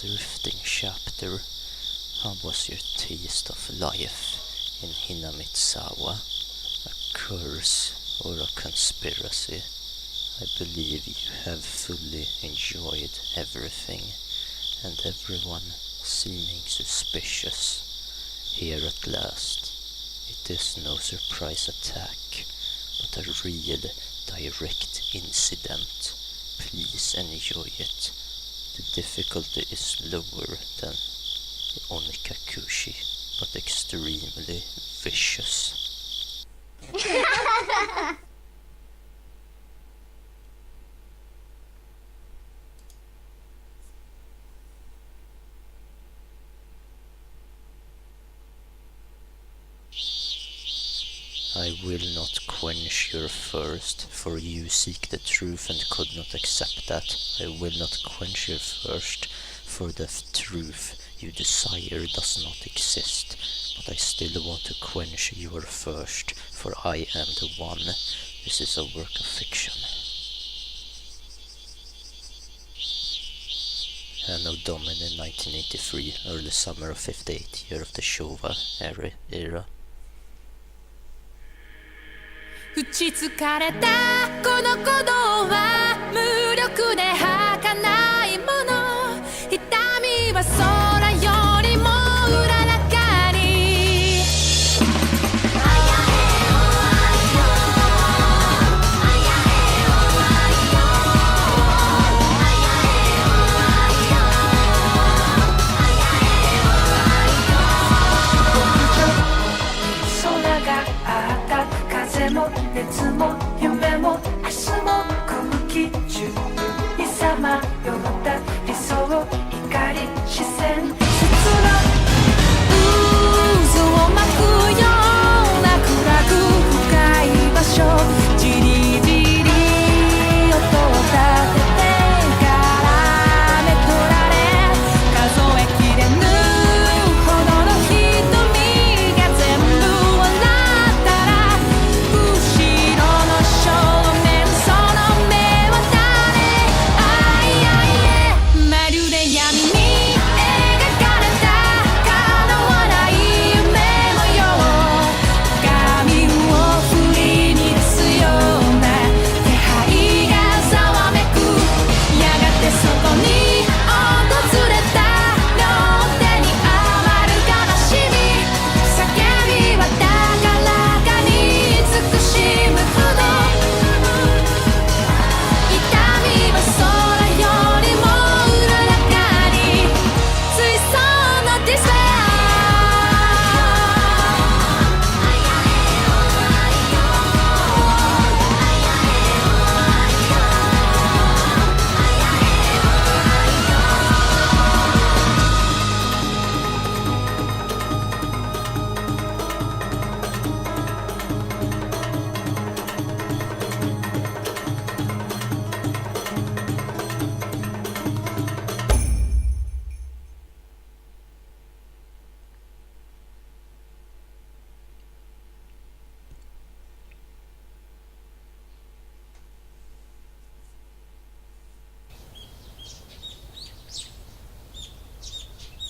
drifting chapter. How was your taste of life in Hinamitsawa? A curse or a conspiracy? I believe you have fully enjoyed everything, and everyone seeming suspicious. Here at last, it is no surprise attack, but a real direct incident. Please enjoy it. The difficulty is lower than the Onikakushi, but extremely vicious. I will not quench your thirst, for you seek the truth and could not accept that. I will not quench your thirst, for the truth you desire does not exist. But I still want to quench your thirst, for I am the one. This is a work of fiction. Anno Domini 1983, early summer of 58, year of the Showa era. 打ちつかれたこの鼓動は無力で儚いもの痛みは空よりもうららかに空が赤く風も熱も夢も明日も空気中にさまよった理想怒り視線切な渦を巻くような暗く深い場所じりじり音を立ててからめ取られ数えきれぬほどの瞳が全部笑ったら後ろの正面その目は誰あいあいえまるで闇に描かれた叶わない夢模様髪を振り乱すような気配がざわめくやがてそこに訪れた両手に余る悲しみ叫びは高らかに慈しむほど痛みは空よりもうららかに水槽のディスペア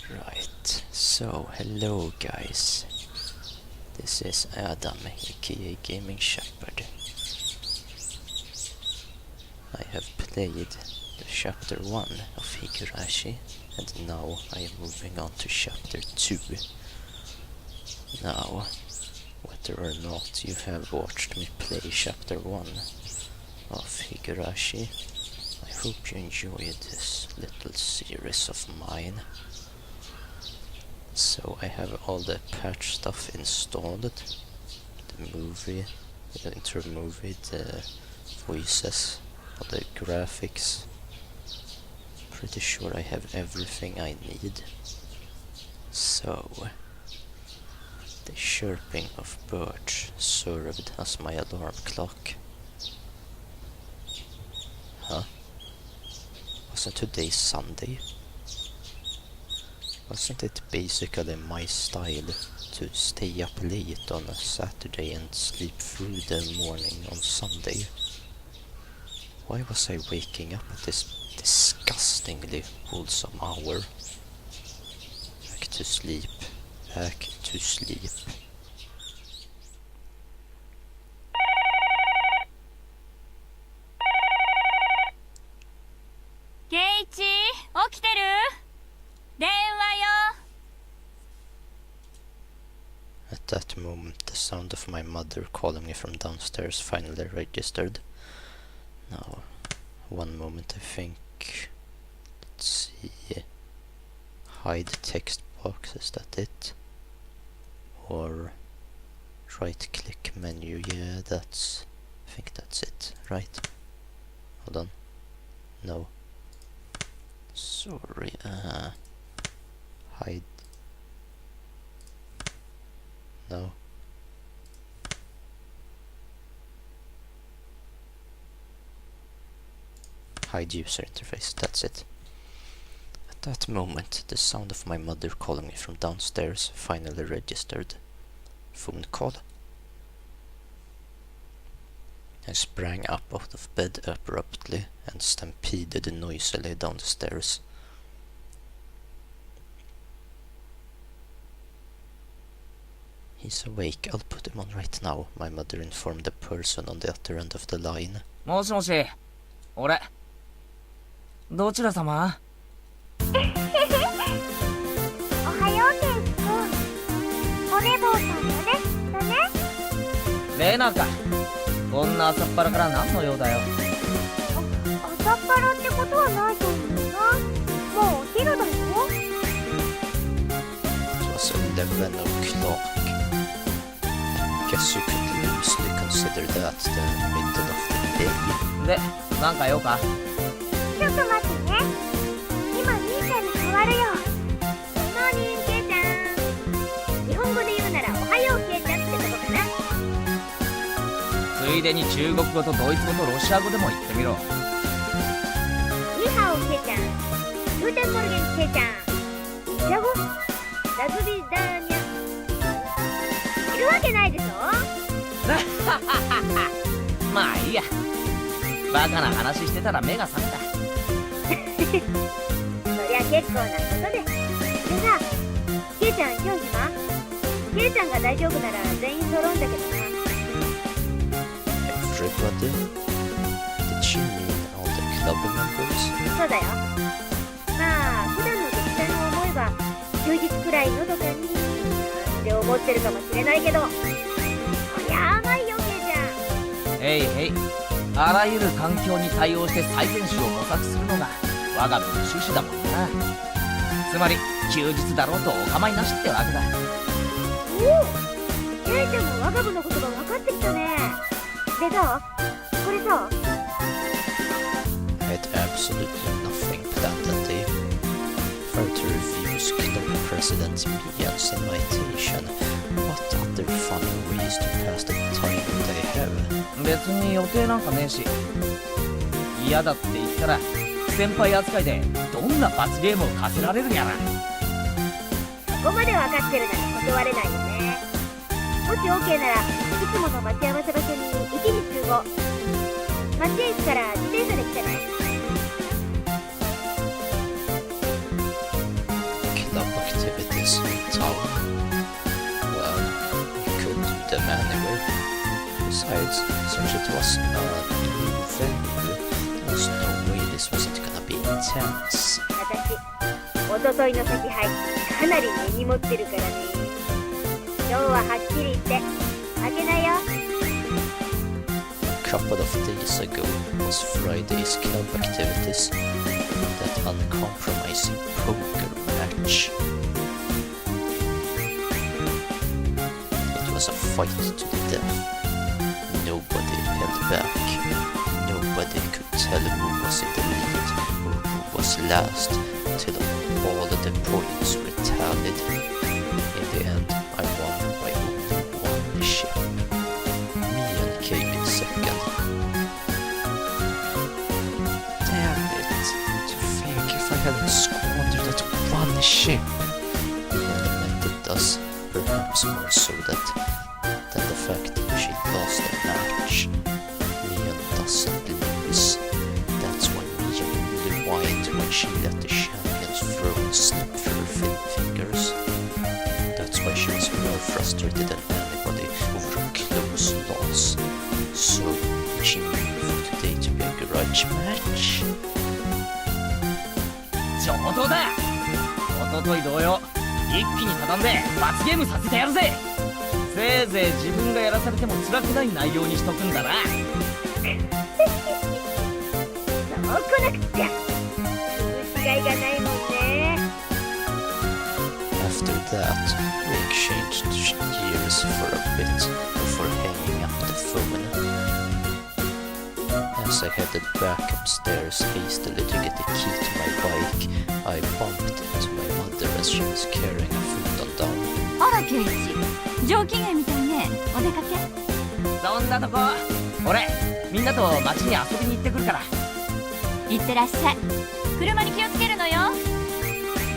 Right, so hello guys. This is Adam, aka Gaming Shepherd. I have played the chapter 1 of Higurashi, and now I am moving on to chapter 2. Now, whether or not you have watched me play chapter 1 of Higurashi, I hope you enjoyed this little series of mine. So I have all the patch stuff installed, the movie, the intro movie, the voices, all the graphics. Pretty sure I have everything I need. So, the chirping of birds served as my alarm clock. Huh? Wasn't today Sunday? Wasn't it basically my style to stay up late on a Saturday and sleep through the morning on Sunday? Why was I waking up at this disgustingly wholesome hour. Back to sleep. Back to sleep. ケイチ、起きてる？電話よ。 At that moment, the sound of my mother calling me from downstairs finally registered. Now, one moment I think. Let's see. Hide text box, is that it? Or right click menu, yeah, I think that's it, right? Hold on. No. Sorry, hide. No. Hide user interface, that's it. At that moment, the sound of my mother calling me from downstairs finally registered. Phone call. I sprang up out of bed abruptly and stampeded noisily down the stairs. He's awake, I'll put him on right now, my mother informed the person on the other end of the line. もしもし、俺。どちら様？おはよう、ケンス君。お寝坊さんよね、だね。レナか。こんな朝っぱらから何の用だよ。朝っぱらってことはないと思うな。もうお昼だよ。It was 11 o'clock. Guess you could loosely consider that the middle of the day. で、なんか用か？ちょっと待ってね。今、兄ちゃんに変わるよ。モーニング、ケイちゃん。日本語で言うなら、おはよう、ケイちゃんってとこかな。ついでに中国語とドイツ語とロシア語でも言ってみろ。ニハオ、ケイちゃん。グーテンモルゲン、ケイちゃん。イチャゴラズビダーニャ。いるわけないでしょ。まあいいや。バカな話してたら目が覚めた。そりゃ結構なことで。でさ、ケイちゃん今日暇？ケイちゃんが大丈夫なら全員揃うんだけどな。Everybody? Did she mean all the club members? そうだよ。まあ普段の出来たのを思えば休日くらいのどかにって思ってるかもしれないけど、こりゃ甘いよ、ケイちゃん。へいへい。あらゆる環境に対応して最善手を模索するのが我が身の趣旨だもんな。つまり休日だろうとお構いなしってわけだ。おお、ケイちゃんも我が部のことが分かってきたね。でさ、これさ、 I had absolutely nothing planned that day. Tried to refuse club president Mian's invitation. What other funny ways to pass the time would I have? 別に予定なんかねえし。嫌だって言ったら先輩扱いでどんな罰ゲームを課せられるやら。ここまで分かってるなら断れないよね。もし OK ならいつもの待ち合わせ場所に1時集合。町へ行くから自転車で来てね。Club activities in town? Well, we could do them anywhere. Besides, since it was a new venue, there was no way this wasn't gonna be intense. 私、おとといの先輩かなり根に持ってるからね。今日ははっきり言って負けないよ。A couple of days ago was Friday's club activities. That uncompromising poker match. It was a fight to the death. Nobody held back. Nobody could tell who was in the lead or who was last till all the points were tallied. In the end, I won by only one ship. Mian came in second. Damn it! To think if I hadn't squandered that one ship. Mian lamented us, perhaps more so than the fact that she lost the match. Mian doesn't lose. That's why Mian only won. she let the champion's throne slip through her fingers. That's why she was more frustrated than anybody over a close loss. So she moved today to be a grudge match. 上等だ。おととい同様、一気に畳んで罰ゲームさせてやるぜ。せいぜい自分がやらされても辛くない内容にしとくんだな。そうこなくちゃ。違いがないもんね。After that, we exchanged years for a bit before hanging up the phone. As I headed back upstairs hastily to get the key to my bike, I bumped into my mother as she was carrying a foot on down. あらケイチ、上機嫌みたいね。お出かけ？そんなとこ、俺みんなと街に遊びに行ってくるから。行ってらっしゃい。車に気をつけるのよ。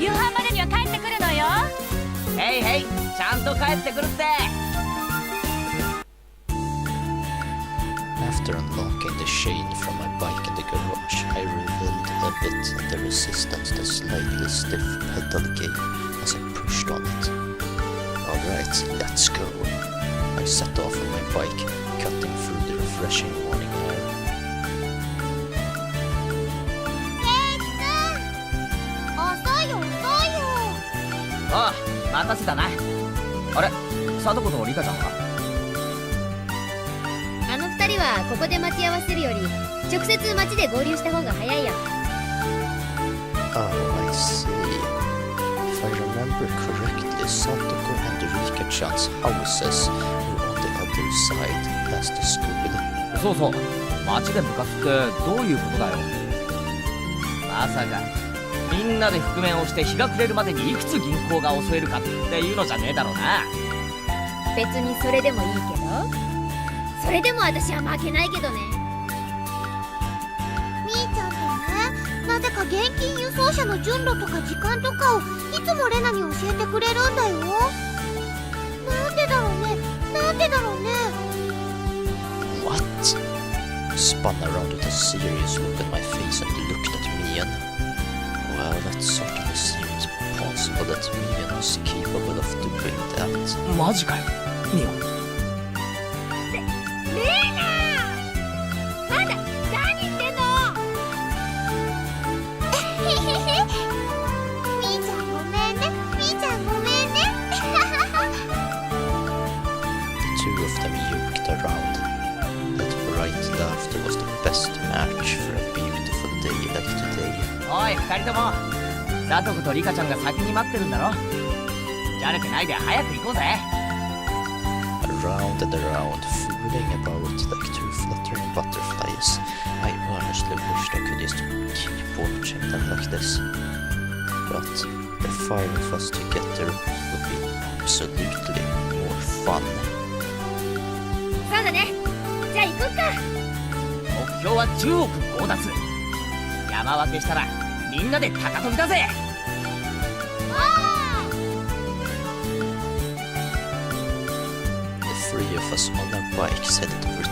夕飯までには帰ってくるのよ。へいへい、ちゃんと帰ってくるって。After unlocking the chain from my bike in the garage, I revealed a bit the resistance the slightly stiff pedal gave as I pushed on it. Alright, let's go. I set off on my bike, cutting through the refreshing morning air. 遅いよ遅いよ。ああ、待たせたな。あれ、佐藤とリカちゃんは？あの二人はここで待ち合わせるより直接街で合流した方が早いよ。Oh, I see. If I remember correctly, Satoko and Rika-chan's houses were on the other side past the school. そうそう、街で部活ってどういうことだよ。まさかみんなで覆面をして日が暮れるまでにいくつ銀行が襲えるかっていうのじゃねえだろうな。別にそれでもいいけど、それでも私は負けないけどね。みーちゃんってね、なぜか現金輸送車の順路とか時間とかをいつもレナに教えてくれるんだよ。なんでだろうね、なんでだろうね。What? Spun around with a serious look on my face and looked at Mian. Well, that certainly seemed possible that Mian was capable of doing that. マジかよ、ミオ。レナー、なんだ、何言ってんの。みーちゃんごめんね、みーちゃんごめんね。The two of them yoked around. That bright laughter was the best match for a beautiful day like today. おい、二人とも佐藤とリカちゃんが先に待ってるんだろ。じゃれてないで早く行こうぜ。Around and around, fooling about like two fluttering butterflies. I honestly wished I could just keep watching them like this. But the five of us together would be absolutely more fun. そうだね、じゃあ行こっか。目標は10億強奪。山分けしたらみんなで高飛びだぜ。The three of us on our bikes headed over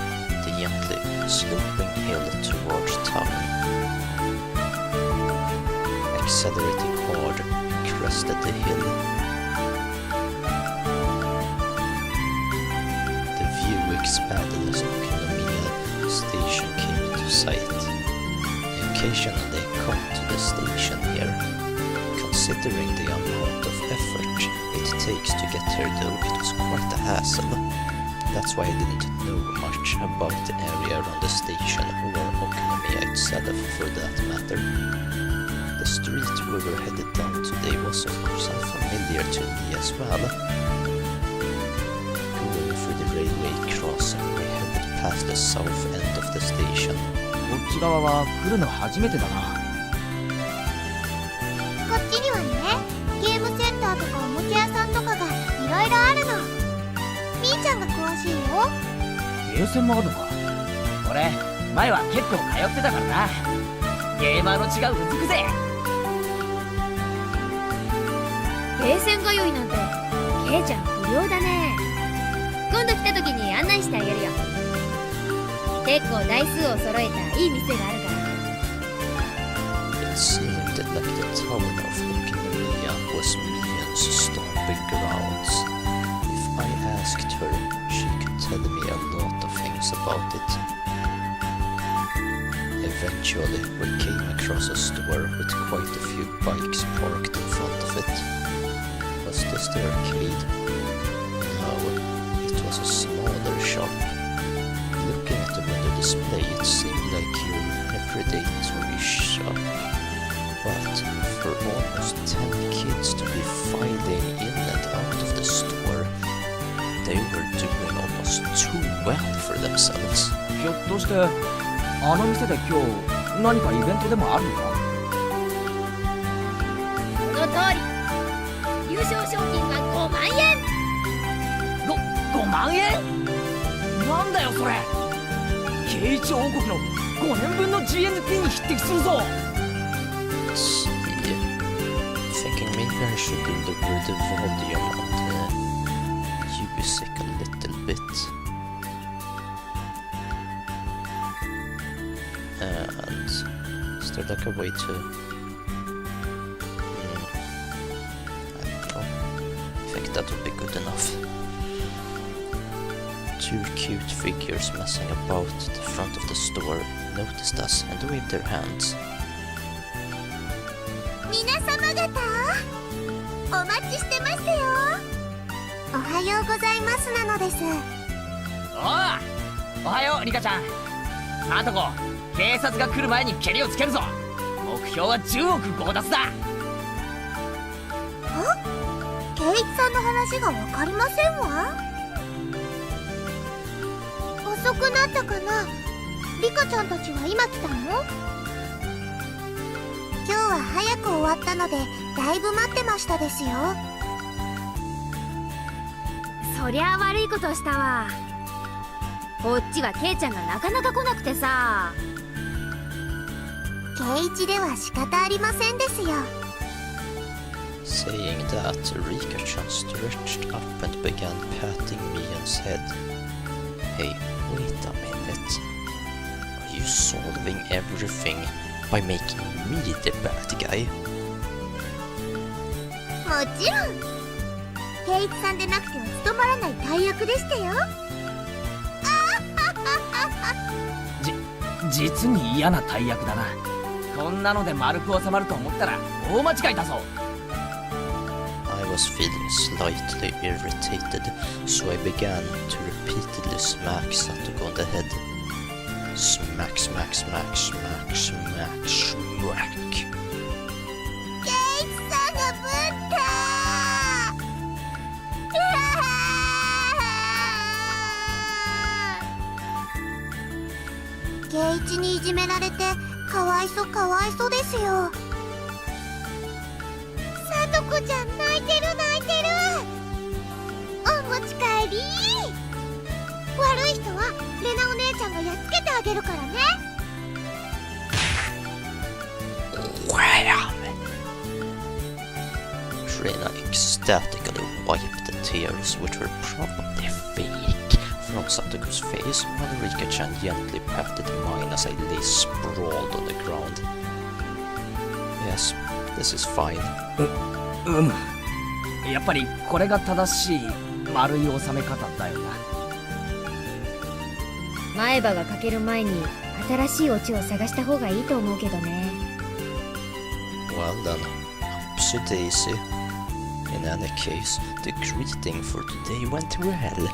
the gently sloping hill towards town. Accelerating hard, we crested the hill. The view expanded as Okinomiya station came into sight. Occasionally I come to the station here. Considering the amount of effort it takes to get here though, it was quite a hassle. That's why I didn't know much about the area around the station or Okinomiya itself for that matter. The street we were headed down today was of course unfamiliar to me as well. Going through the railway crossing, we headed past the south end of the station. こっち側は来るの初めてだな。こっちにはね、ゲームセンターとかおもちゃ屋さんとかがいろいろあるの。みーちゃんが詳しいよ。ゲーセンもあるのか。俺前は結構通ってたからな。ゲーマーの血がうずくぜ。ゲーセン通いなんてケイちゃん不良だね。今度来た時に案内してあげるよ。結構台数を揃えたいい店があるから。It seemed like the town of Okinamiya was Mian's stomping grounds. If I asked her, she could tell me a lot of things about it. Eventually, we came across a store with quite a few bikes parked in front of it. Was this the arcade? No, it was a smaller shop. Looking at the window display, it seemed like your everyday toy shop. But for almost 10 kids to be filing in and out of the store, they were doing almost too well for themselves. ひょっとしてあの店で今日何かイベントでもあるのか？その通り。優勝賞金は5万円。5万円？なんだよそれ。ケイチ王国の5年分の GNP に匹敵するぞ。See, thinking maybe I should lower the volume on the music a little bit. And is there like a way to... I don't know. I think that would be good enough. Two cute figures messing about the front of the store noticed us and waved their hands. 皆様方、お待ちしてましたよ。おはようございますなのです。おはようリカちゃん。あんたこ警察が来る前にケリをつけるぞ。目標は10億強奪だ。圭一さんの話がわかりませんわ。遅くなったかな。リカちゃんたちは今来たの？今日は早く終わったのでだいぶ待ってましたですよ。そりゃあ悪いことしたわ。こっちはケイちゃんがなかなか来なくてさ。ケイ一では仕方ありませんですよ。Saying that, Rika-chan stretched up and began patting Mian's head. Hey, wait a minute. Are you solving everything by making me the bad guy? もちろん。圭一さんでなくては務まらない大役でしたよ。実に嫌な大役だな。こんなので丸く収まると思ったら大間違いだぞ。I was feeling slightly irritated, so I began to repeatedly smack Satoko on the head. Smack, smack, smack, smack, smack, smack. 圭一さんがぶった。圭一にいじめられてかわいそうかわいそうですよ。さとこちゃん泣いてる泣いてる。お持ち帰り。悪い人はレナお姉ちゃんがやっつけてあげるからね。Wham! Rena ecstatically wiped the tears, which were probably fake, from Satoko's face, while Rika-chan gently patted mine as I lay sprawled on the ground. Yes, this is fine. やっぱりこれが正しい丸い収め方だよな。前歯が欠ける前に新しいオチを探した方がいいと思うけどね。Well then, upsy daisy. In any case, the greeting for today went well.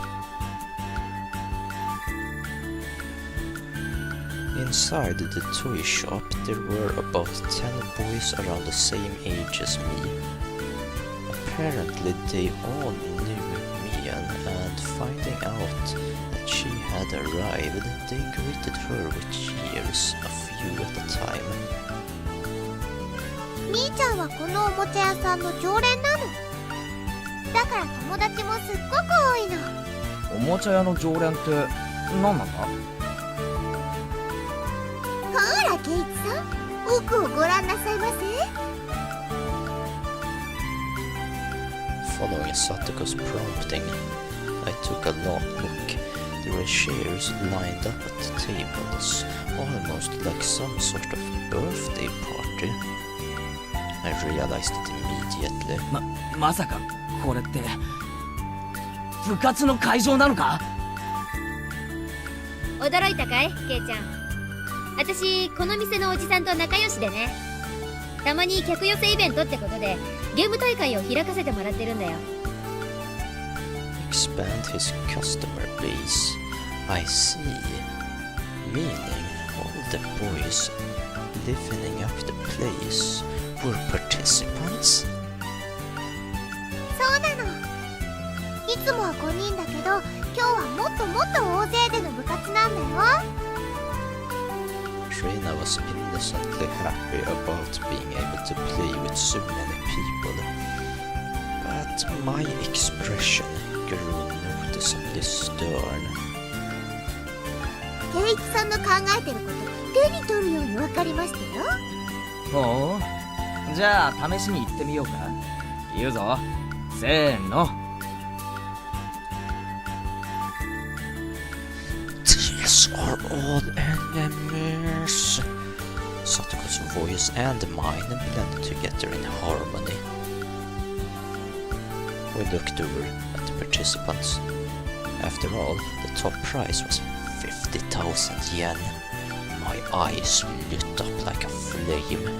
Inside the toy shop, there were about 10 boys around the same age as me. Apparently, they all knew Mian, and finding out that she had arrived, they greeted her with cheers, a few at a time. みーちゃんはこのおもちゃ屋さんの常連なの。だから友達もすっごく多いの。おもちゃ屋の常連って何なんだ？ほら圭一さん、奥をご覧なさいませ。Following Satoko's prompting, I took a long look. There were chairs lined up at the tables, almost like some sort of birthday party. realized it immediately. まさかこれって部活の会場なのか？驚いたかい、ケイちゃん。私この店のおじさんと仲良しでね、たまに客寄せイベントってことでゲーム大会を開かせてもらってるんだよ。Expand his customer base. I see. Meaning all the boys living up the place were participants? そうなの。いつもは5人だけど、今日はもっともっと大勢での部活なんだよ。Trina was innocently happy about being able to play with so many people, but my expression grew noticeably stern. ケイチさんの考えてること手に取るように分かりましたよ。ほう、じゃあ試しに行ってみようか。言うぞ、せーの。These are all enemies. Satoko's voice and mine blended together in harmony. We looked over at the participants. After all, the top prize was 50,000 yen. My eyes lit up like a flame.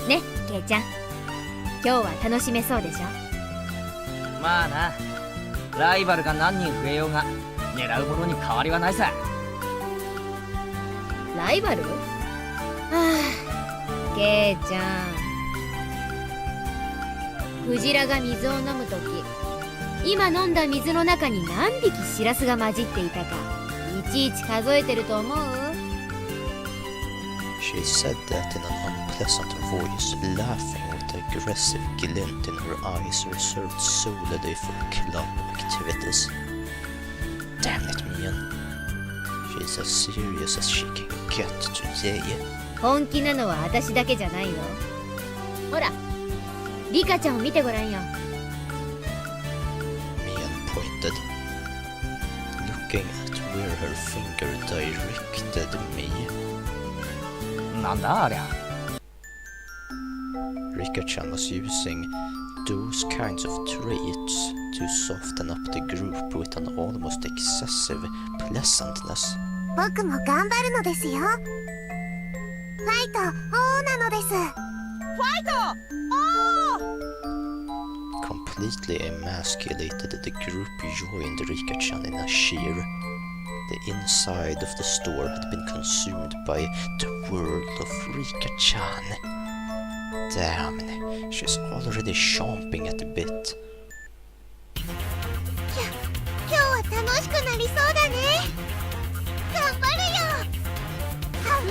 ね、ケイちゃん、今日は楽しめそうでしょ？まあな、ライバルが何人増えようが狙うものに変わりはないさ。ライバル？はあ、ケイちゃん、クジラが水を飲むとき、今飲んだ水の中に何匹シラスが混じっていたかいちいち数えてると思う？ She said that in an unpleasant voice, laughing with the aggressive glint in her eyes reserved solely for club activities. Damn it, Mian. She's as serious as she can get today. 本気なのは私だけじゃないよ。ほら、リカちゃんを見てごらんよ。Mian pointed, looking at where her finger directed me. なんだありゃ。Rika-chan was using those kinds of traits to soften up the group with an almost excessive pleasantness. 僕も頑張るのですよ。ファイト、王なのです。ファイト、王Completely emasculated, the group joined Rika-chan in a cheer. The inside of the store had been consumed by the world of Rika-chan. Damn, she's already chomping at the bit. 今日は楽しくなりそうだね。頑張るよ。はう。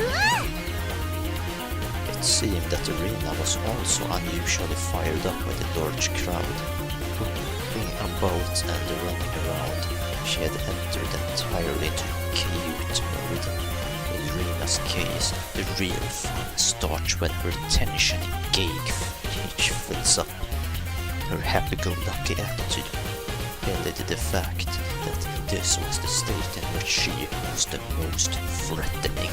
It seemed that Irina was also unusually fired up by the large crowd. Hopping about and running around, she had entered entirely into cute mode. In Irina's case, the real fun starts when her tension gauge fills up. Her happy-go-lucky attitude validated the fact that this was the state in which she was the most threatening.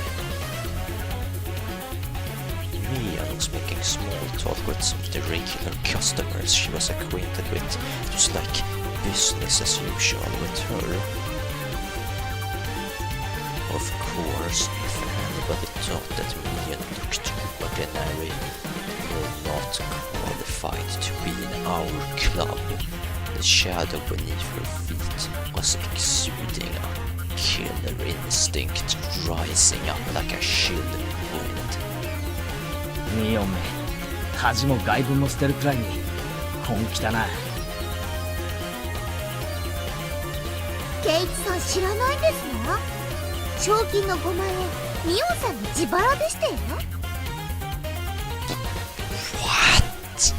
Mian was making small talk with some of the regular customers she was acquainted with. It was like business as usual with her. Of course, if anybody thought that Mian looked ordinary, they were not qualified to be in our club. The shadow beneath her feet was exuding a killer instinct, rising up like a chill wind. ミオンめ、恥も外聞も捨てるくらいに本気だな。ケイチさん知らないんですの？賞金の5万円、ミオンさんの自腹でしたよ。What?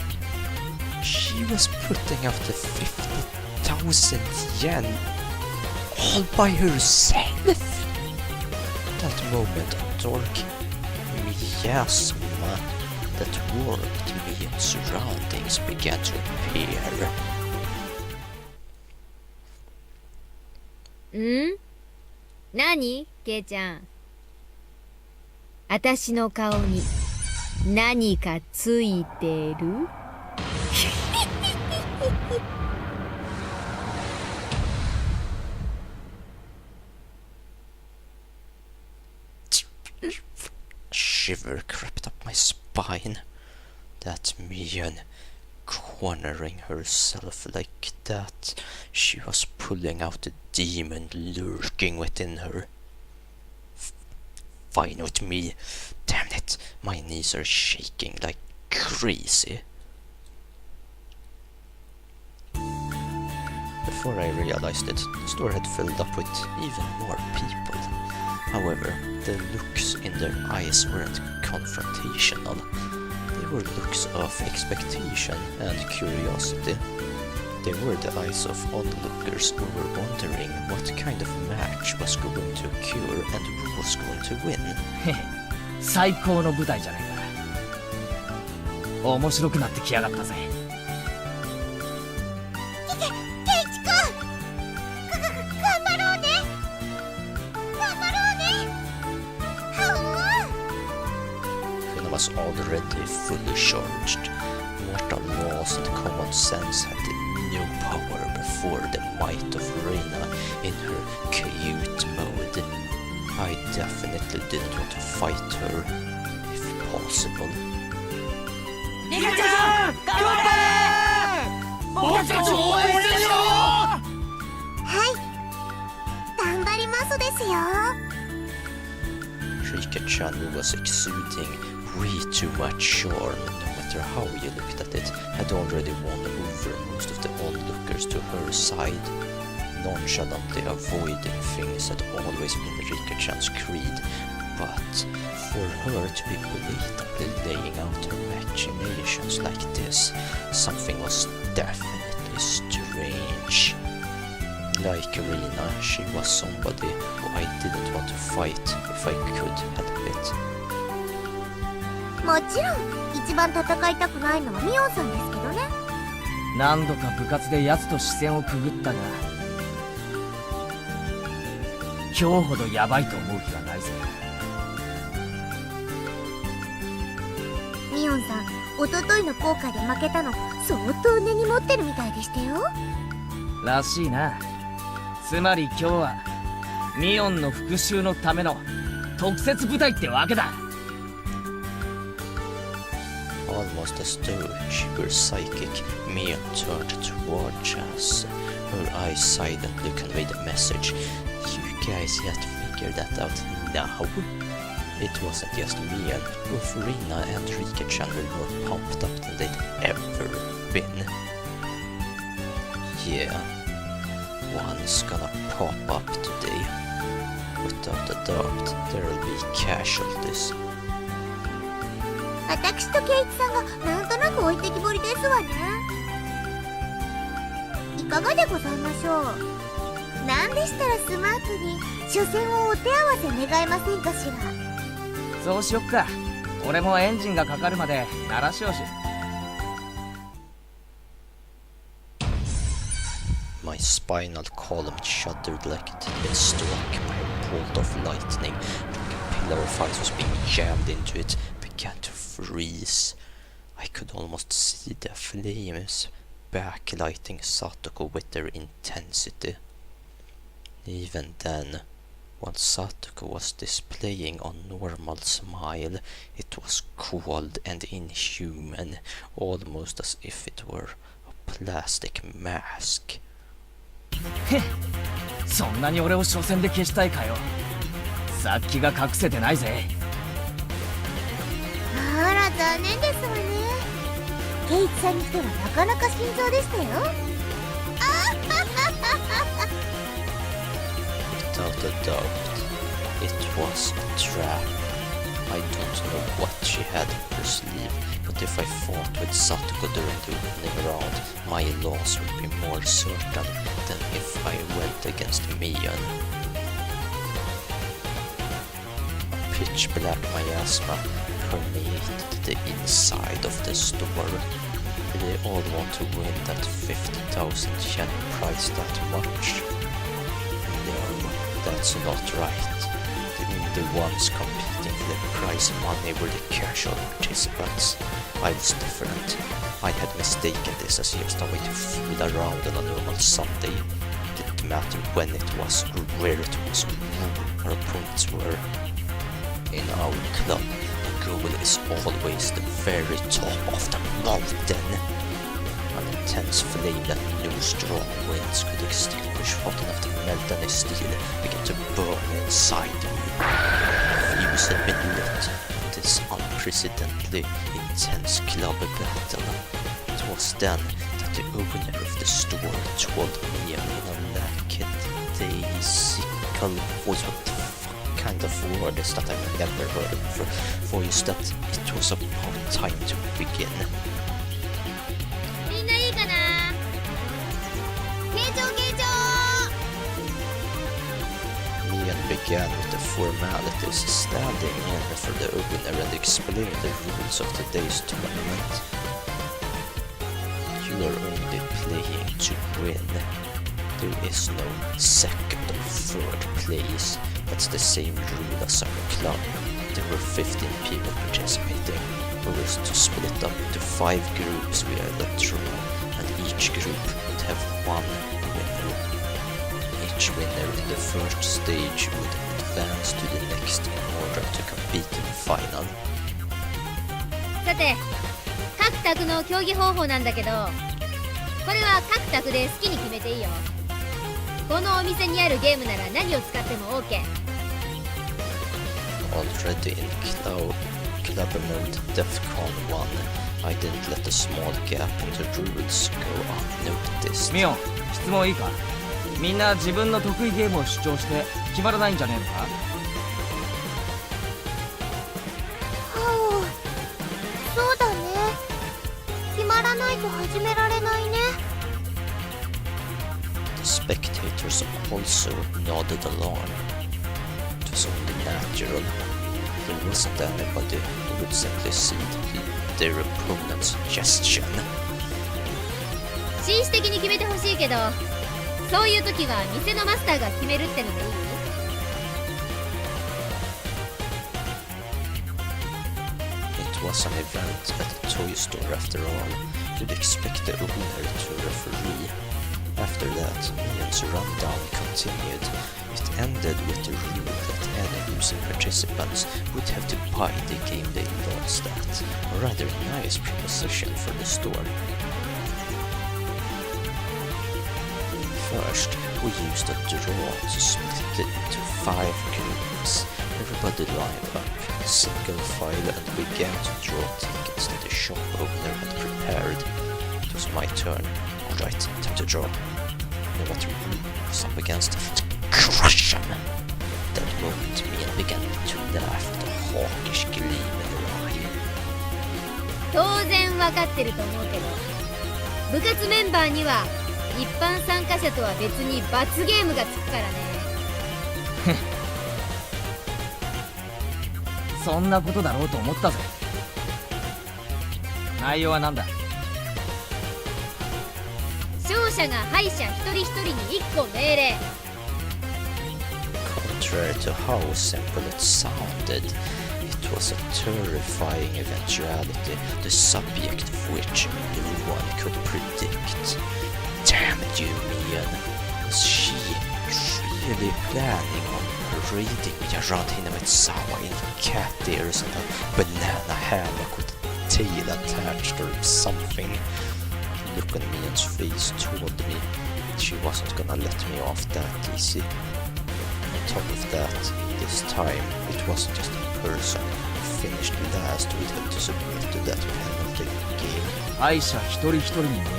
She was putting out the 50,000 yen all by herself? That moment a dark miasma that warped Mian's surroundings began to appear. ん？何？ケイちゃん。私の顔に何かついてる？Shiver crept up my spine. That Mian cornering herself like that. She was pulling out the demon lurking within her. Fine with me. Damn it, my knees are shaking like crazy. Before I realized it, the store had filled up with even more people. However, the looks in their eyes weren't confrontational. They were looks of expectation and curiosity. They were the eyes of onlookers who were wondering what kind of match was going to occur and who was going to win. 最高の舞台じゃないか。面白くなってきやがったぜ。Was already fully charged. Mortal laws and common sense had no power before the might of Reina in her cute mode. I definitely didn't want to fight her, if possible. リカちゃん、頑張れ！僕たちを応援するよ！はい、頑張りますですよ。Rika-chan, who was exuding way too much charm, no matter how you looked at it, had already won over most of the onlookers to her side. Nonchalantly avoiding things had always been Rika-chan's creed, but for her to be blatantly laying out her machinations like this, something was definitely strange. Like Rina, she was somebody who I didn't want to fight if I could help it. もちろん一番戦いたくないのはミオンさんですけどね。何度か部活で奴と視線をくぐったが、今日ほどヤバいと思う日はないぜ。ミオンさん、一昨日のポーカーで負けたの相当根に持ってるみたいでしたよ。らしいな。つまり今日はミオンの復讐のための特設舞台ってわけだ。Almost as though she were psychic, Mia turned towards us. Her eyes silently conveyed a message. You guys yet figured that out now? It wasn't just Mia. Both Rina and Rika-chan were more pumped up than they'd ever been. Yeah, one's gonna pop up today. Without a doubt, there'll be casualties. 私とケイチさんがなんとなく置いてきぼりですわね。いかがでございましょう。なんでしたらスマートに初戦をお手合わせ願えませんかしら。そうしよっか。俺もエンジンがかかるまで鳴らしようし。My spinal column shuddered like it had been struck by a bolt of lightning, like a pillar of ice was being jammed into it, began to freeze. I could almost see the flames backlighting Satoko with their intensity. Even then, when Satoko was displaying a normal smile, it was cold and inhuman, almost as if it were a plastic mask. そんなに俺を初戦で消したいかよ。殺気が隠せてないぜ。あら残念ですわね。ケイチさんにしてはなかなか心臓でしたよ。Without a doubt, it was a trap. I don't know what she had up her sleeve, but if I fought with Satoko during the opening round, my loss would be more certain than if I went against Mian. A pitch-black miasma permeated the inside of the store. They all want to win that 50,000 yen prize that much. No, that's not right. The The ones competing for the prize money were the casual participants. I was different. I had mistaken this as just a way to fool around on a normal Sunday. It didn't matter when it was or where it was or who our opponents were. In our club, the goal is always the very top of the mountain. An intense flame that no strong winds could extinguish hot enough to melt any steel began to burn inside me. Fuse had been lit in this unprecedentedly intense club battle. It was then that the owner of the store told me in a lackadaisical voice, what the fuck kind of word is that I've never heard of before, voice that it was about time to begin. Mian began with the formalities, standing in for the owner and explaining the rules of today's tournament. You are only playing to win. There is no second or third place. That's the same rule as our club. There were 15 people participating. We were to split up into 5 groups via the draw, and each group would have one winner. Each winner in the first stage would advance to the next in order to compete in the final. さて、各卓の競技方法なんだけど、これは各卓で好きに決めていいよ。このお店にあるゲームなら何を使っても OK。 Already in club mode DEFCON 1, I didn't let the small gap in the rules go unnoticed. ミオン、質問いいか？みんな自分の得意ゲームを主張して決まらないんじゃねえのか？そうだね。決まらないと始められないね。The spectators also nodded along. It was only natural. There wasn't anybody who would simply cede their opponent's suggestion. 紳士的に決めてほしいけど、そういう時は店のマスターが決めるってのもいい？ It was an event at a toy store after all. You'd expect the owner to referee. After that, Mian's rundown continued. It ended with the rule that any losing participants would have to buy the game they lost at. A rather nice proposition for the store. First, we used a draw to split it into 5 groups. Everybody lined up, single file, and began to draw tickets that the shop owner had prepared. It was my turn. Alright, time to draw. No matter who was up against, crush him! At that moment, Mian began to laugh with a hawkish gleam in her eye. 当然分かってると思うけど、部活メンバーには一般参加者とは別に罰ゲームがつくからね。そんなことだろうと思ったぜ。内容は何だ？勝者が敗者一人一人に1個命令。 Contrary to how simple it sounded, it was a terrifying eventuality, the subject of which no one could predict. Damn you, Mian! Was she really planning on parading me around him with sour in cat ears and a banana hammock with a tail attached or something? The look on Mian's face told me she wasn't gonna let me off that easy. On top of that, this time it wasn't just a person who finished last we'd have to submit to that penalty game. 敗者一人一人に命令。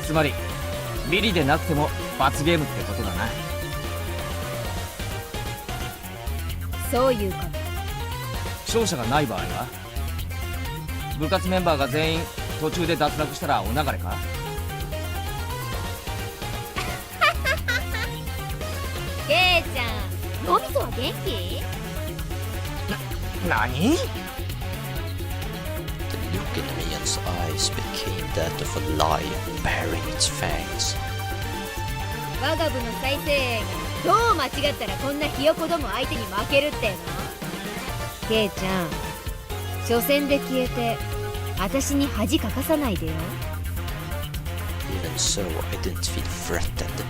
つまりビリでなくても罰ゲームってことだな。そういうこと。勝者がない場合は部活メンバーが全員途中で脱落したらお流れか？ケイちゃん、脳みそは元気？何？ The look in Mian's eyes became that of a lion baring its fangs. 我が部の再生どう間違ったらこんなひよこども相手に負けるっての。ケイちゃん、初戦で消えて私に恥かかさないでよ。 Even so, I didn't feel threatened. The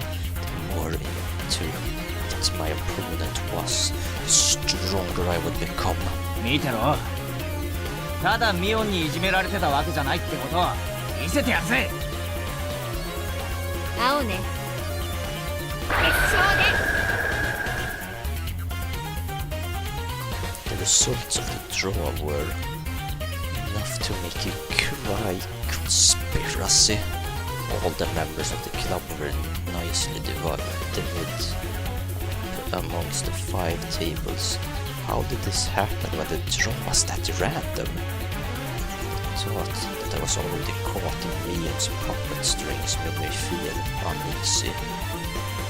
more into it my opponent was, the stronger I would become. 見てろ、ただミオンにいじめられてたわけじゃないってことを見せてやるぜ。会おうね、決勝で。The results of the draw were enough to make you cry. Conspiracy. All the members of the club were nicely divided amongst the 5 tables. How did this happen when the draw was that random? I thought that I was already caught in Rion's puppet strings made me feel uneasy.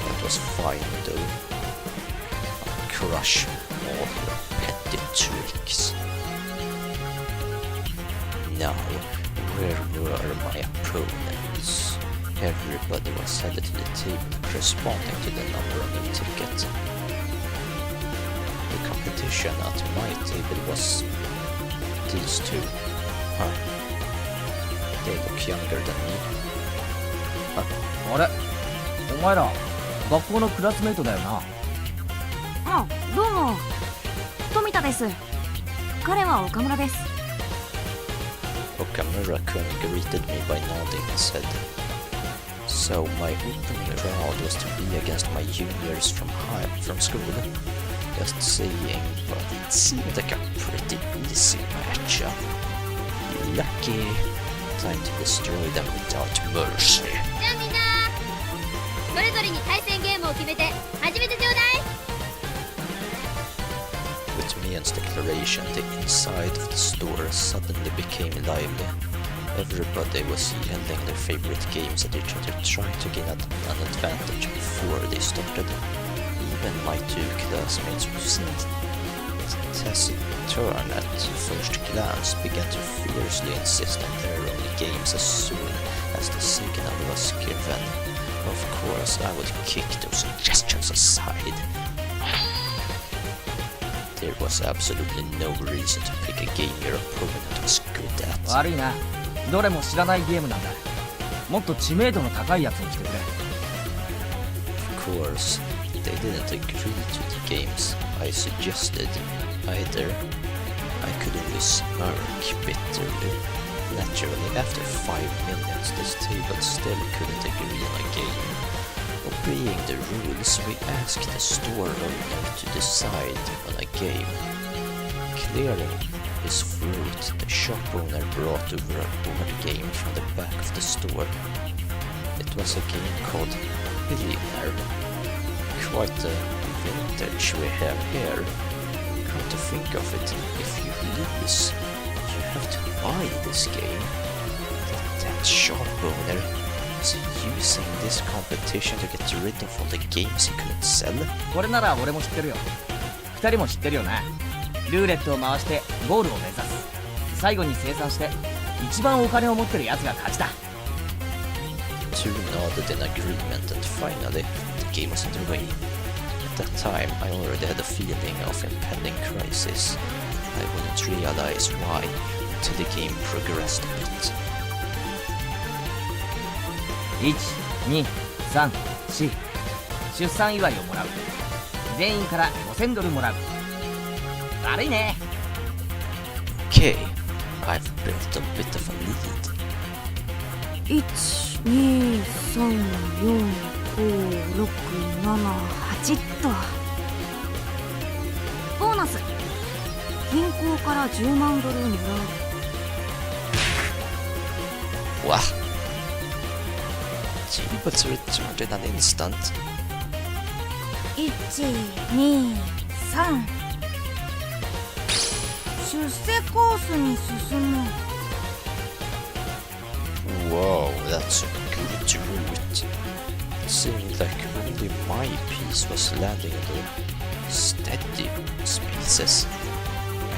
That was fine though. I'll crush all your petty tricks. Now, where were my opponents? Everybody was headed to the table corresponding to the number on their ticket. The competition at my table was these two. Huh. They look younger than me. あれ、お前ら学校のクラスメイトだよな。あ、どうも富田です。彼は岡村です。Okamura-kun greeted me by nodding his head. So my opening round was to be against my juniors from school. Just saying, but it seemed like a pretty easy matchup. Lucky. Time to destroy them without mercy. じゃあみんなそれぞれに対戦ゲームを決めて始めてちょうだい。 With Mian's declaration, the inside of the store suddenly became lively. Everybody was yelling their favorite games at each other, trying to gain an advantage before they started. Even my 2 classmates who seemed taciturn at first glance began to fiercely insist on their own games as soon as the signal was given. Of course, I would kick those suggestions aside. There was absolutely no reason to pick a game your opponent was good at. 悪いな、どれも知らないゲームなんだ。もっと知名度の高いやつにしてくれ。 Of course, they didn't agree to the games I suggested either. I could only smirk bitterly. Naturally, after 5 minutes, this table still couldn't agree on a game. Obeying the rules, we asked the store owner to decide on a game. Clearing his throat, the shop owner brought over a board game from the back of the store. It was a game called Billionaire. Quite a vintage we have here. Come to think of it, if you lose, you have to buy this game. That shop owner is using this competition to get rid of all the games he couldn't sell. これなら俺も知ってるよ。2人も知ってるよな。ルーレットを回してゴールを目指す。最後に生産して一番お金を持ってるやつが勝ちだ。 Two nodded in agreement, and finally, the game was underway. At that time, I already had a feeling of impending crisis. I wouldn't realize why until the game progressed a bit. 1、2、3、4出産祝いをもらう。全員から$5000もらう。悪いね。 Okay, I've built a bit of a lead. 1、2、3、4、5、6、7、8と。ボーナス。銀行から$10万もらう。 Wow. Gilbert's returned in an instant. 1、2、3。出世コースに進む。 Whoa, that's a good route. It seemed like only my piece was landing in the steady spaces.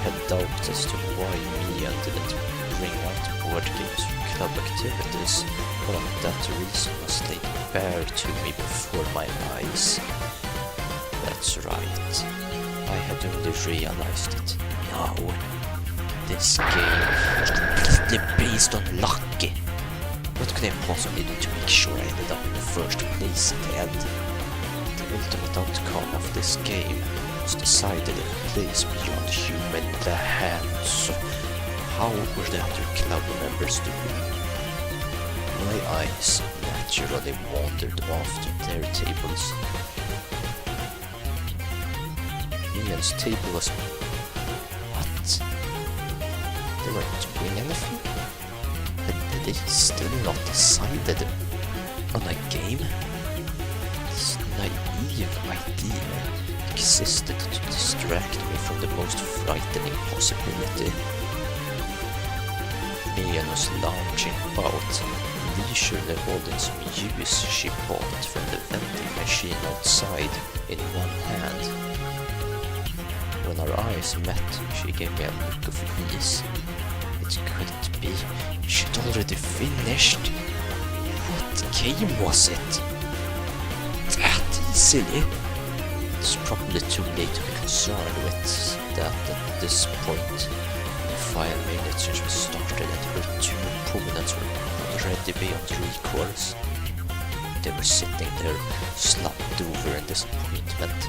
I had doubts as to why Mian didn't bring out board games for club activities, but that reason was laid bare to me before my eyes. That's right. I had only realized it now. This game was completely based on luck. What could I possibly do to make sure I ended up in the first place at the end? The ultimate outcome of this game was decided in a place beyond human hands. So how were the other club members doing? My eyes naturally wandered off to their tables. Ian's table was... What? They weren't doing anything? Had they still not decided on a game? This naive idea existed to distract me from the most frightening possibility. Ian was lounging about, leisurely holding some juice she bought from the vending machine outside in one hand. When our eyes met, she gave me a look of ease. It couldn't be. She'd already finished. What game was it? That easily? It's probably too late to be concerned with that at this point. In 5 minutes since we started and her two opponents were already beyond recourse. They were sitting there, slumped over in disappointment,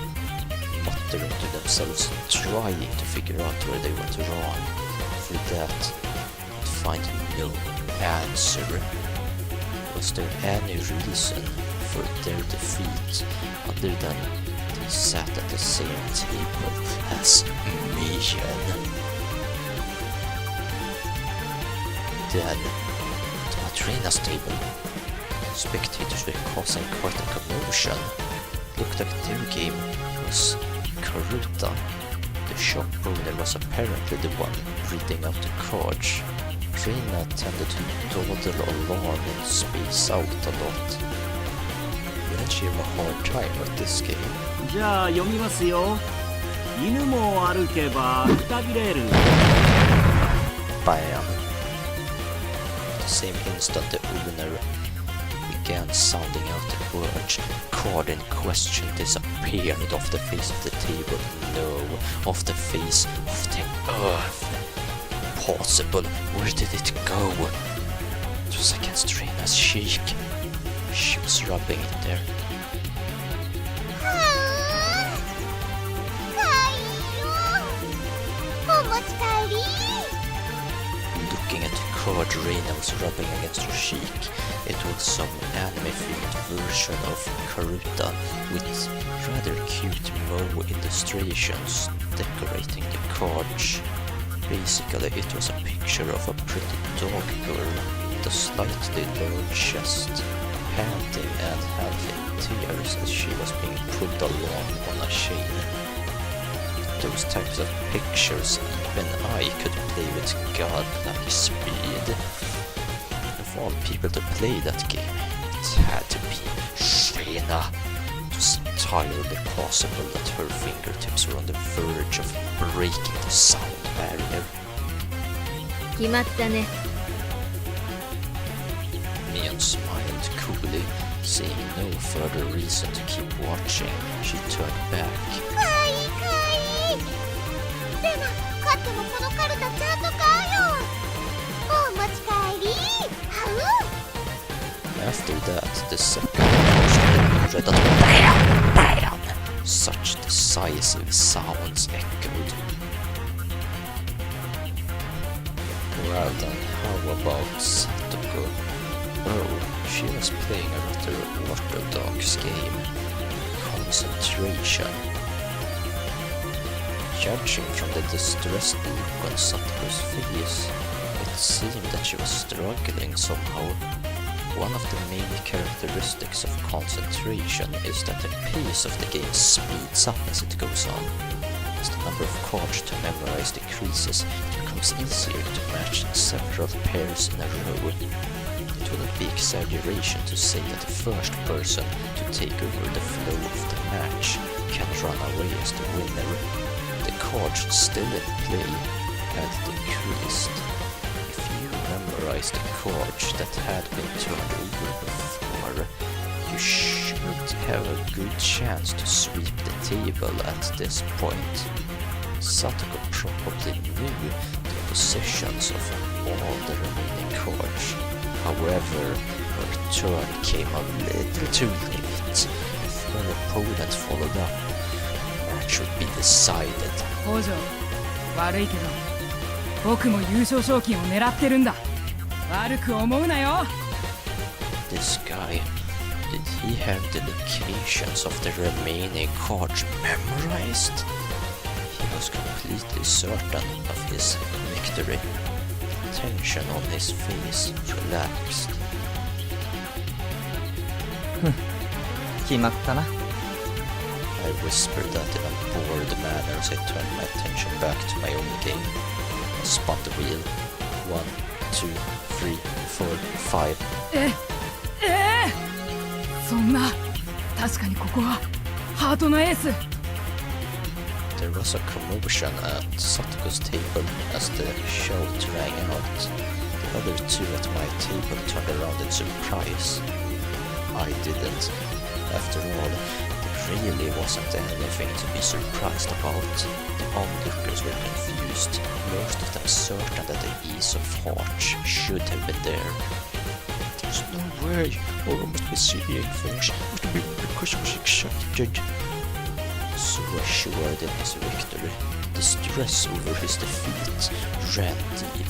muttering to themselves, trying to figure out where they went wrong. For that, I'd find no answer. Was there any reason for their defeat other than they sat at the same table as me? Then, at Matrina's table, spectators were causing quite a commotion. Looked like their game was Karuta. The shop owner was apparently the one reading out the cards. Reina tended to dawdle along and space out a lot. Wouldn't she have a hard time with this game? じゃあ読みますよ。犬も歩けばくたびれる。 Bam! At the same instant, the owner began sounding out the words. Card in question disappeared off the face of the table. No, off the face of the earth. Impossible. Where did it go? It was against Reina's cheek. She was rubbing it there. Looking at the card Reina was rubbing against her cheek, it was some anime-themed version of Karuta with rather cute Mo illustrations decorating the cards. Basically, it was a picture of a pretty dog girl with a slightly large chest, panting and having tears as she was being pulled along on a chain. Those types of pictures even I could play with godlike speed. Of all people to play that game, it had to be Reina. It was entirely possible that her fingertips were on the verge of breaking the sound barrier. 決まったね。 Mian smiled coolly, seeing no further reason to keep watching. She turned back. After that, the second read that BAM! BAM! Such decisive sounds echoed. Well then, how about Satoko? Oh, she was playing a rather orthodox game. Concentration. Judging from the distressed look on Satoko's face, it seemed that she was struggling somehow. One of the main characteristics of concentration is that the pace of the game speeds up as it goes on. As the number of cards to memorize decreases, it becomes easier to match several pairs in a row. It wouldn't be exaggeration to say that the first person to take over the flow of the match can run away as the winner. The cards still in play had decreased. If you memorized the cards that had been turned over before, you you should have a good chance to sweep the table at this point. Satoko probably knew the positions of all the remaining cards. However, her turn came a little too late. If her opponent followed up, the match would be decided. 北条、悪いけど僕も優勝賞金を狙ってるんだ。悪く思うなよ。 This guy, did he have the locations of the remaining cards memorized? He was completely certain of his victory. Tension on his face relaxed. 決まったな。 I whispered that in a bored manner as I turned my attention back to my own game. I spun the wheel. 1, 2, 3, 4, 5. そんな、確かにここはハートのエース。 There was a commotion at Satoko's table as the shout rang out. The other two at my table turned around in surprise. I didn't. After all, there really wasn't anything to be surprised about. The onlookers were confused, most of them certain that the Ace of Hearts should have been there. There's no way. All must be seeing things. Must be because he was excited. So assured in his victory, the stress over his defeat ran deep.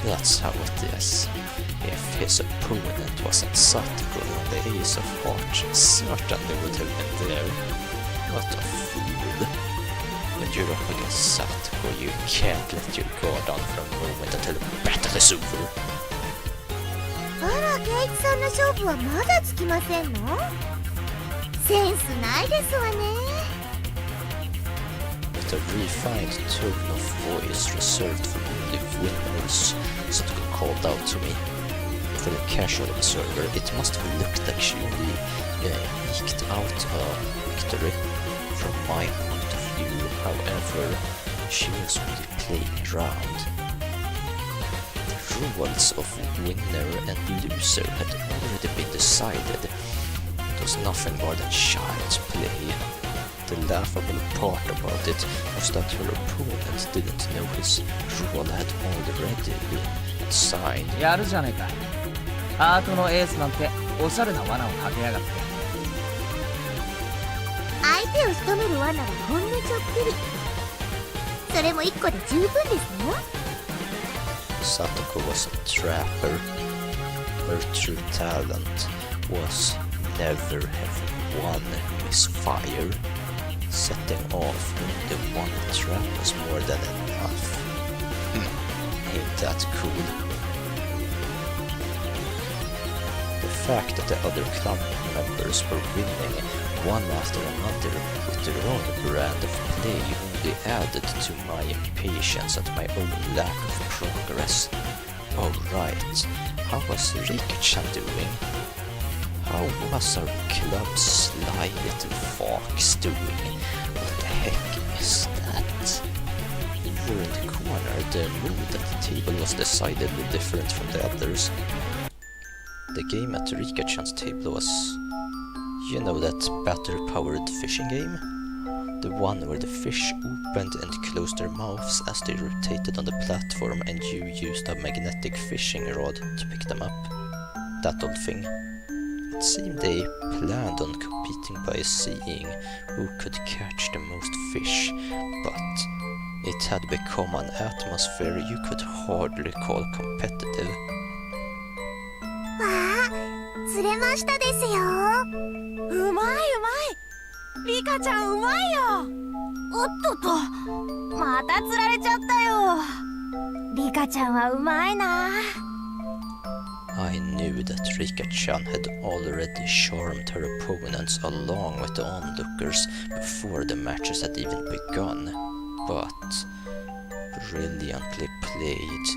That's how it is. If his opponent wasn't Satoko, the Ace of Hearts certainly would have been there. What a fool. When you're up against Satoko, you can't let your guard down for a moment until the battle is over. あら、ケイチさんの勝負はまだつきませんの？センスないですわね。 With a refined tone of voice reserved for only winners, Satoko called out to me. For the casual observer, it must have looked like she only eked out a victory. From my point of view, however, she was really playing around. The rules of winner and loser had already been decided. It was nothing more than child's play. The laughable part about it was that her opponent didn't know his rule had already been signed. やるじゃねえか。ハートのエースなんておしゃれな罠をかけやがって。相手を仕留める罠はほんのちょっぴり。それも1個で十分ですよ。 Satoko was a trapper. Her true talent was never have one misfire. Setting off only one trap was more than enough. Ain't that cool? The fact that the other club members were winning one after another with their own brand of play only added to my impatience at my own lack of progress. Alright, how was Rika-chan doing? How was our club's sly little fox doing? What the heck is that? Over in the corner, the mood at the table was decidedly different from the others. The game at Rika-chan's table was, you know, that batter-powered fishing game? The one where the fish opened and closed their mouths as they rotated on the platform and you used a magnetic fishing rod to pick them up. That old thing. It seemed they planned on competing by seeing who could catch the most fish, but it had become an atmosphere you could hardly call competitive. わあ、釣れましたですよ。うまいうまい。リカちゃんうまいよ。おっとっと、また釣られちゃったよ。リカちゃんはうまいな。I knew that Rika-chan had already charmed her opponents along with the onlookers before the matches had even begun, but brilliantly played.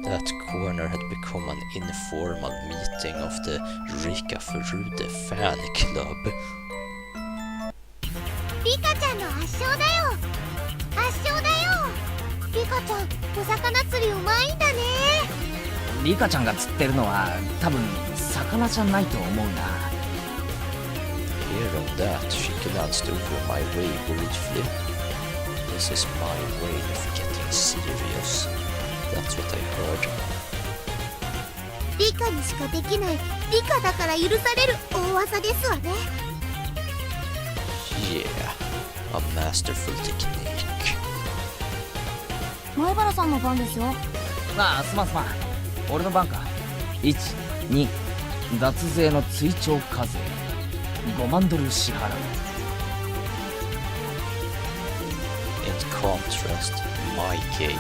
That corner had become an informal meeting of the Rika Furude fan club. リカちゃんの圧勝だよ。圧勝だよ。リカちゃん、お魚釣りうまいんだね。リカちゃんが釣ってるのは多分魚じゃないと思うな。 Hearing that, she glanced over my way briefly. This is my way of getting serious. That's what I heard. リカにしかできないリカだから許される大技ですわね。 Yeah, a masterful technique. 前原さんの番ですよ。ああ、すまん。俺の番か。1、2、脱税の追徴課税5万ドル支払う。 In contrast, my game.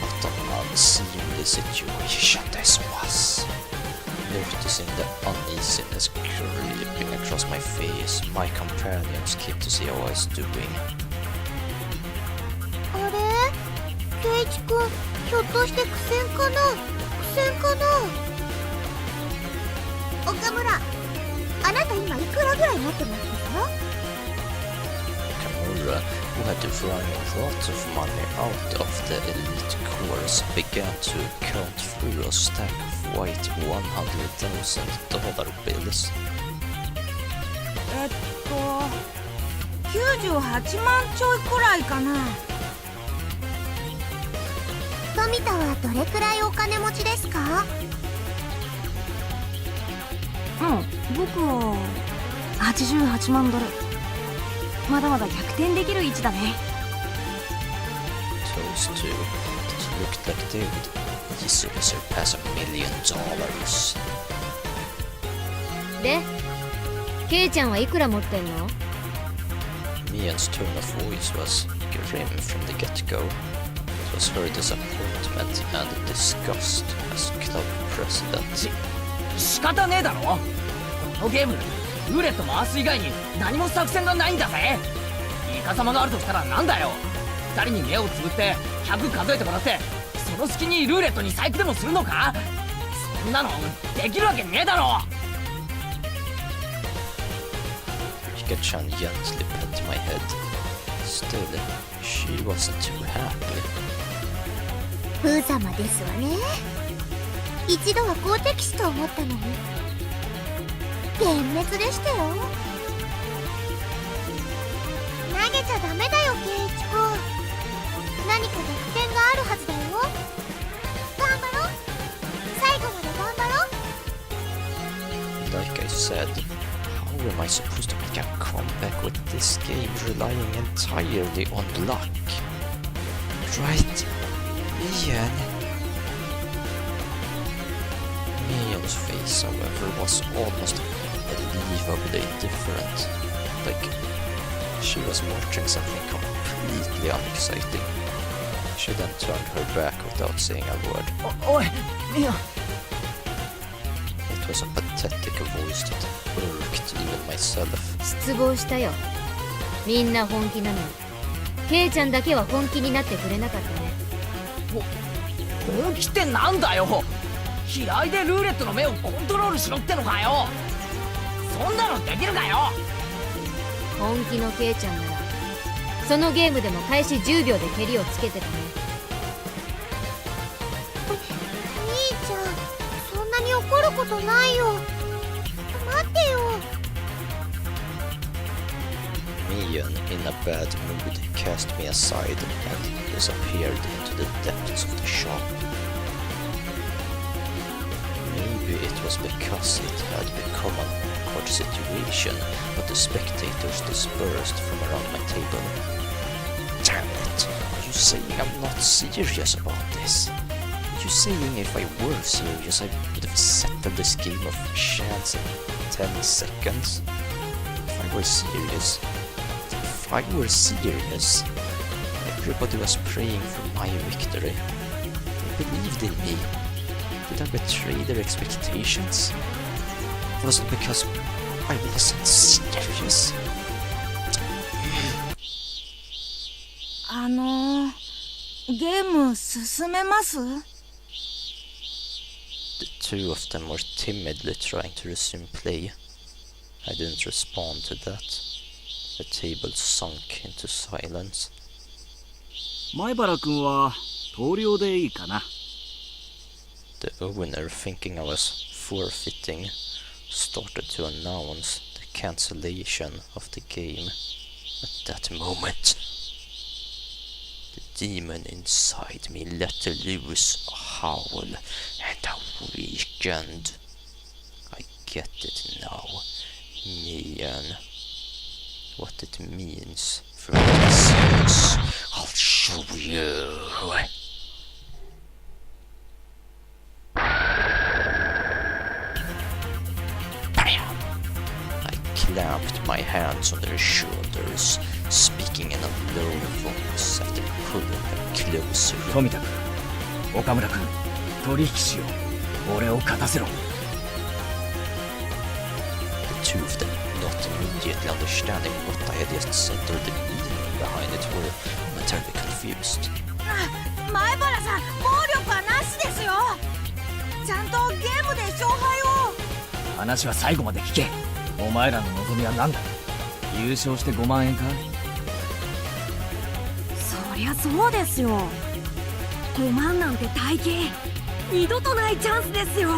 What an unseemly situation this was. Noticing the uneasiness creeping across my face, my companions came to see how I was doing. あれ、ケイチ君、ひょっとして苦戦かな。岡村、あなた今いくらぐらい持ってますか。 Kamura, who had run a lot of money out of the elite course, began to count through a stack of white $100,000 bills. 98万ちょいくらいかな。富田はどれくらいお金持ちですか。僕は88万ドル。まだまだ逆転できる位置だね。 Those two, it looked like they would easily surpass $1 million. でケイちゃんはいくら持ってんの。 Mian's tone of voice was grim from the get-go. It was her disappointment and disgust as club president. 仕方ねえだろ。このゲームルーレット回す以外に何も作戦がないんだぜ。イカ様があるとしたらなんだよ。2人に目をつぶって100数えてもらってその隙にルーレットに細工でもするのか。そんなのできるわけねえだろ。 Rika-chan gently pat my head. Still, she wasn't too happy. プー様ですわね。一度は好敵手と思ったのに幻滅でしたよ。投げちゃダメだよケイイチ君。何か逆転があるはずだよ。頑張ろう。最後まで頑張ろう。 Like I said, how am I supposed to make a comeback with this game relying entirely on luck? Right, Mian? Mian's face, however, was almost unbelievably indifferent. Like she was watching something completely unexciting. She then turned her back without saying a word. おいミア。 It was a pathetic voice that irked even myself. 失望したよ。みんな本気なのにケイちゃんだけは本気になってくれなかったね。本気ってなんだよ。平井でルーレットの目をコントロールしろってのかよ。そんなのできるかよ。本気のケイちゃんならそのゲームでも開始10秒でケリをつけてたね。兄ちゃん、そんなに怒ることないよ。待ってよ。 Mian, in a bad mood, cast me aside and disappeared into the depths of the shop. Maybe it was because it had become an awkward situation, but the spectators dispersed from around my table. Damn it! Are you saying I'm not serious about this? Are you saying if I were serious I would have settled this game of chance in 10 seconds? If I were serious... Everybody was praying for my victory. They believed in me. Did I betray their expectations? Was it because I wasn't serious? ゲーム進めます？ The two of them were timidly trying to resume play. I didn't respond to that. The table sunk into silence. 前原君は投了でいいかな。The owner, thinking I was forfeiting, started to announce the cancellation of the game. At that moment, the demon inside me let loose a howl and I weakened. I get it now, Mian. What it means for listeners, I'll show you. Bam! I clamped my hands on their shoulders, speaking in a low voice after pulling them closer. 富田君、岡村君、取引しよう。俺を勝たせろ。The two of them, not immediately understanding what I had just said or the meaning behind it, were momentarily confused. 前原さん、暴力はなしですよ。ちゃんとゲームで勝敗を。話は最後まで聞け。お前らの望みは何だ。優勝して5万円か。そりゃそうですよ。5万なんて大金、二度とないチャンスですよ。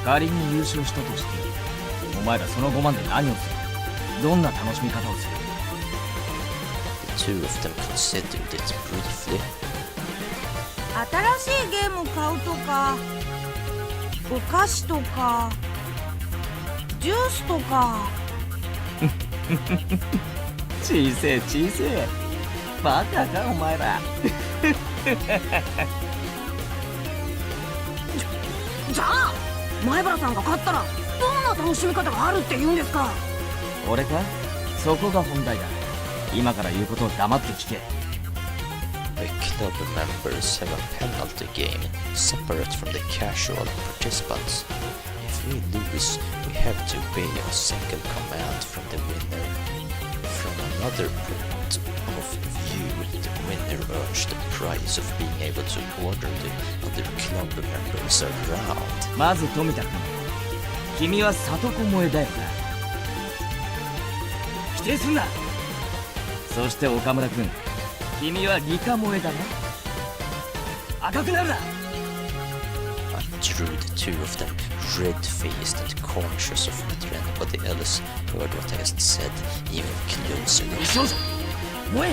仮に優勝したとして、お前らその5万で何をする。どんな楽しみ方をする。 The two of them considered it briefly. 新しいゲーム買うとか、お菓子とか、ジュースとか。小せえ小せえ。バカかお前ら。じゃあ前原さんが勝ったらどんな楽しみ方があるって言うんですか。俺か、そこが本題だ。今から言うことを黙って聞け。The club members have a penalty game separate from the casual participants. If we lose, we have to obey a single command from the winner. From another point of view, the winner earns the prize of being able to order the other club members around. まず富田君、君は里子萌えだよな。否定すんな。そして岡村君、君は理科萌えだな。赤くなるな。I drew the two of them, red-faced and conscious of whether anybody else heard what I just said, even closer. 美少女萌え、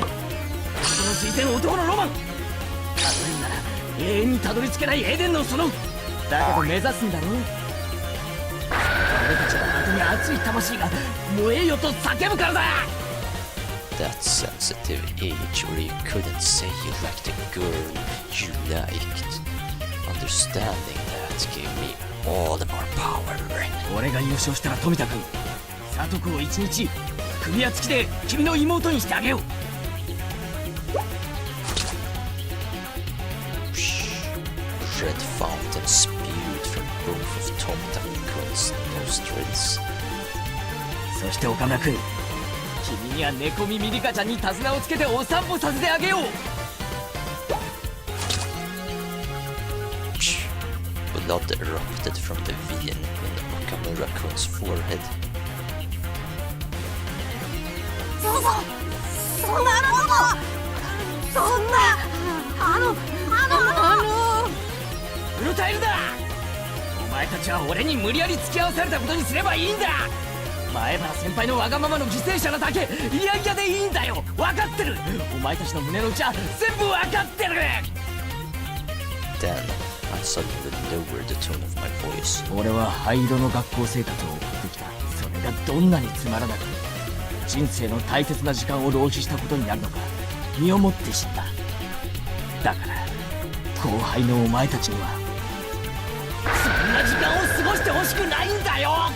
その水星の男のロマン。たどるなら永遠にたどり着けないエデンの園。だけど目指すんだろ。俺たちのハートに熱い魂が燃えよと叫ぶからだ。That sensitive age where you couldn't say you liked the girl you liked. Understanding that gave me all the more power. 俺が優勝したら富田君、里子を一日首輪付きで君の妹にしてあげよう。Red fountain spewed from both of Tomtakun's nostrils. そして岡村君、君には猫耳リカちゃんに手綱をつけてお散歩させてあげよう。Blood erupted from the vein in Okamura-kun's forehead. そんなことそんなウルタイルだ。お前たちは俺に無理やり付き合わされたことにすればいいんだ。前原先輩のわがままの犠牲者なだけいやいやでいいんだよ。分かってる。お前たちの胸の内は全部分かってる。 Then I suddenly lowered the tone of my voice. 俺は灰色の学校生活を送ってきた。それがどんなにつまらなく人生の大切な時間を浪費したことになるのか身をもって知った。だから後輩のお前たちにはそんな時間を過ごしてほしくないんだよ。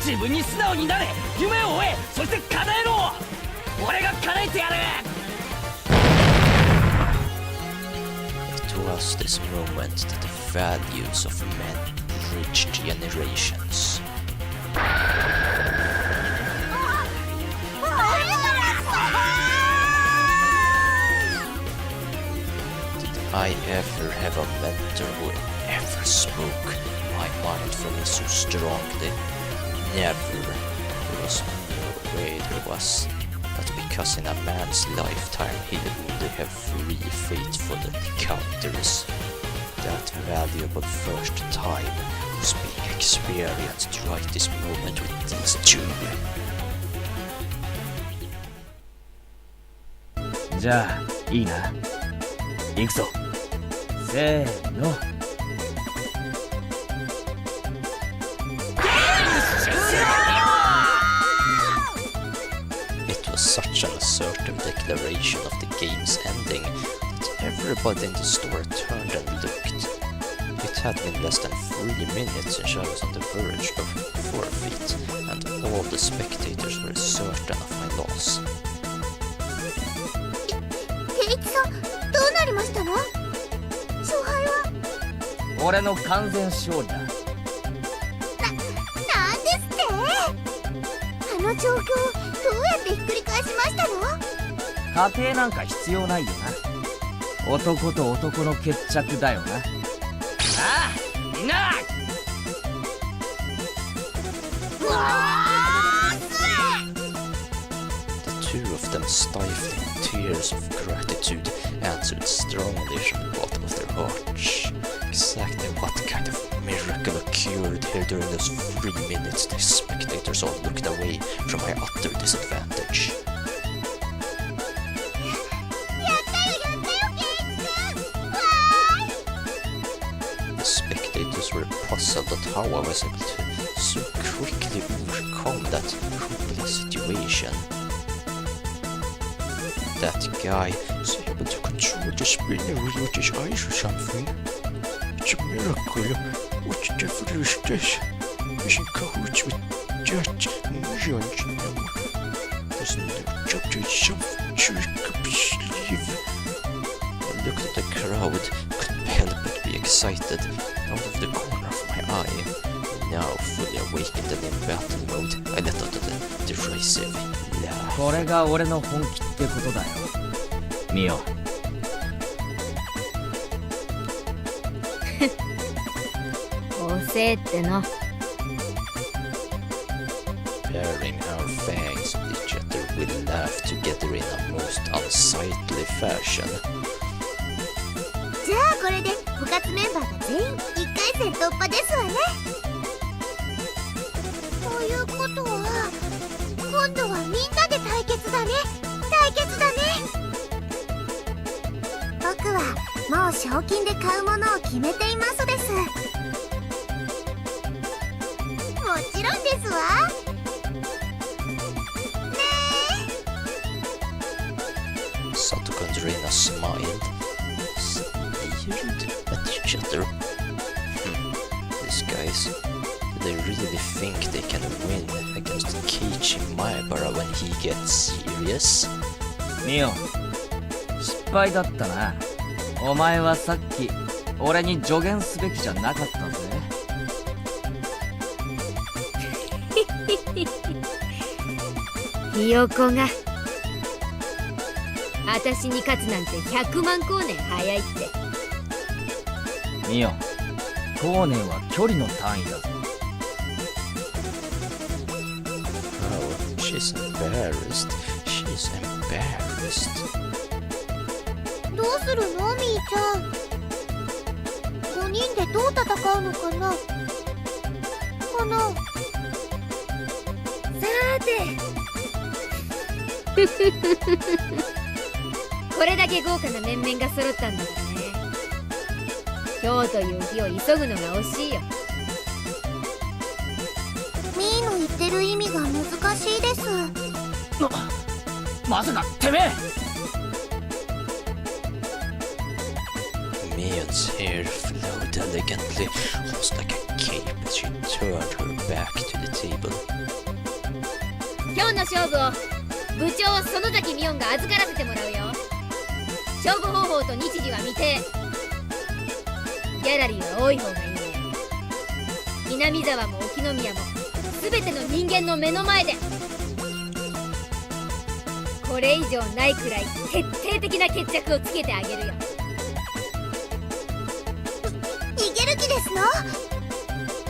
自分に素直になれ、夢を追え、そして叶えろ。俺が叶えてやる。 It was this moment that the values of men bridged generations. Did I ever have a mentor who ever spoke my mind for me so strongly? Never. There was no way there was. That because in a man's lifetime he'll only have 3 faithful encounters. That valuable first time was being experienced right this moment with these two. じゃあいいな。行くぞ。せーの。It was such an assertive declaration of the game's ending that everybody in the store turned and looked. It had been less than 3 minutes since I was on the verge of forfeit, and all the spectators were certain of my loss. 圭一さん、どうなりましたの？勝敗は？俺の完全勝利だ。なんですって？あの状況、どうやってひっくり返しましたの？過程なんか必要ないよな。男と男の決着だよな。ああ、みんな！うわー！ The two of them, stifling tears of gratitude, answered strongly from the bottom of their hearts. Exactly what kind of miracle occurred here during those 3 minutes the spectators all looked away from my utter disadvantage. やったよやったよ、圭一くん！わーい！ The spectators were puzzled at how I was able to so quickly overcome that hopeless situation. That guy is able to control the spinning wheel with his eyes or something. It's a miracle. What the devil is this? He's in cahoots with that millions now. There's no job to something trick up his sleeve. I looked at the crowd, couldn't help but be excited. Out of the corner of my eye, now fully awakened and in battle mode, I let out a derisive laugh. これが俺の本気ってことだよ。ミオ。遅えっての。Baring our fangs at each other, we laughed together in a most unsightly fashion. じゃあこれで部活メンバーが全員1回戦突破ですわね。ということは今度はみんなで対決だね。対決だね。僕はもう賞金で買うものを決めていますです。もちろんですわ。ねえ。 Satoko and Reina smiled at each other. These guys, do they really think they can win against Keiichi Maebara when he gets serious? ミオ、失敗だったな。お前はさっき俺に助言すべきじゃなかったぜ。ひよこが私に勝つなんて100万光年早いって。ミオ、光年は距離の単位だぞ。Oh, she's embarrassed. She's embarrassed. どうするのみーちゃん。5人でどう戦うのかな。さーてこれだけ豪華な面々が揃ったんだからね。今日という日を急ぐのが惜しいよ。みーの言ってる意味が難しいです。まさかてめえ。Mion's hair flowed elegantly, almost like a cape as she turned her back to the table. 今日の勝負を部長園崎美音が預からせてもらうよ。勝負方法と日時は未定。ギャラリーは多い方がいいね。南沢も沖宮も全ての人間の目の前で。これ以上ないくらい徹底的な決着をつけてあげるよ。逃げる気ですの？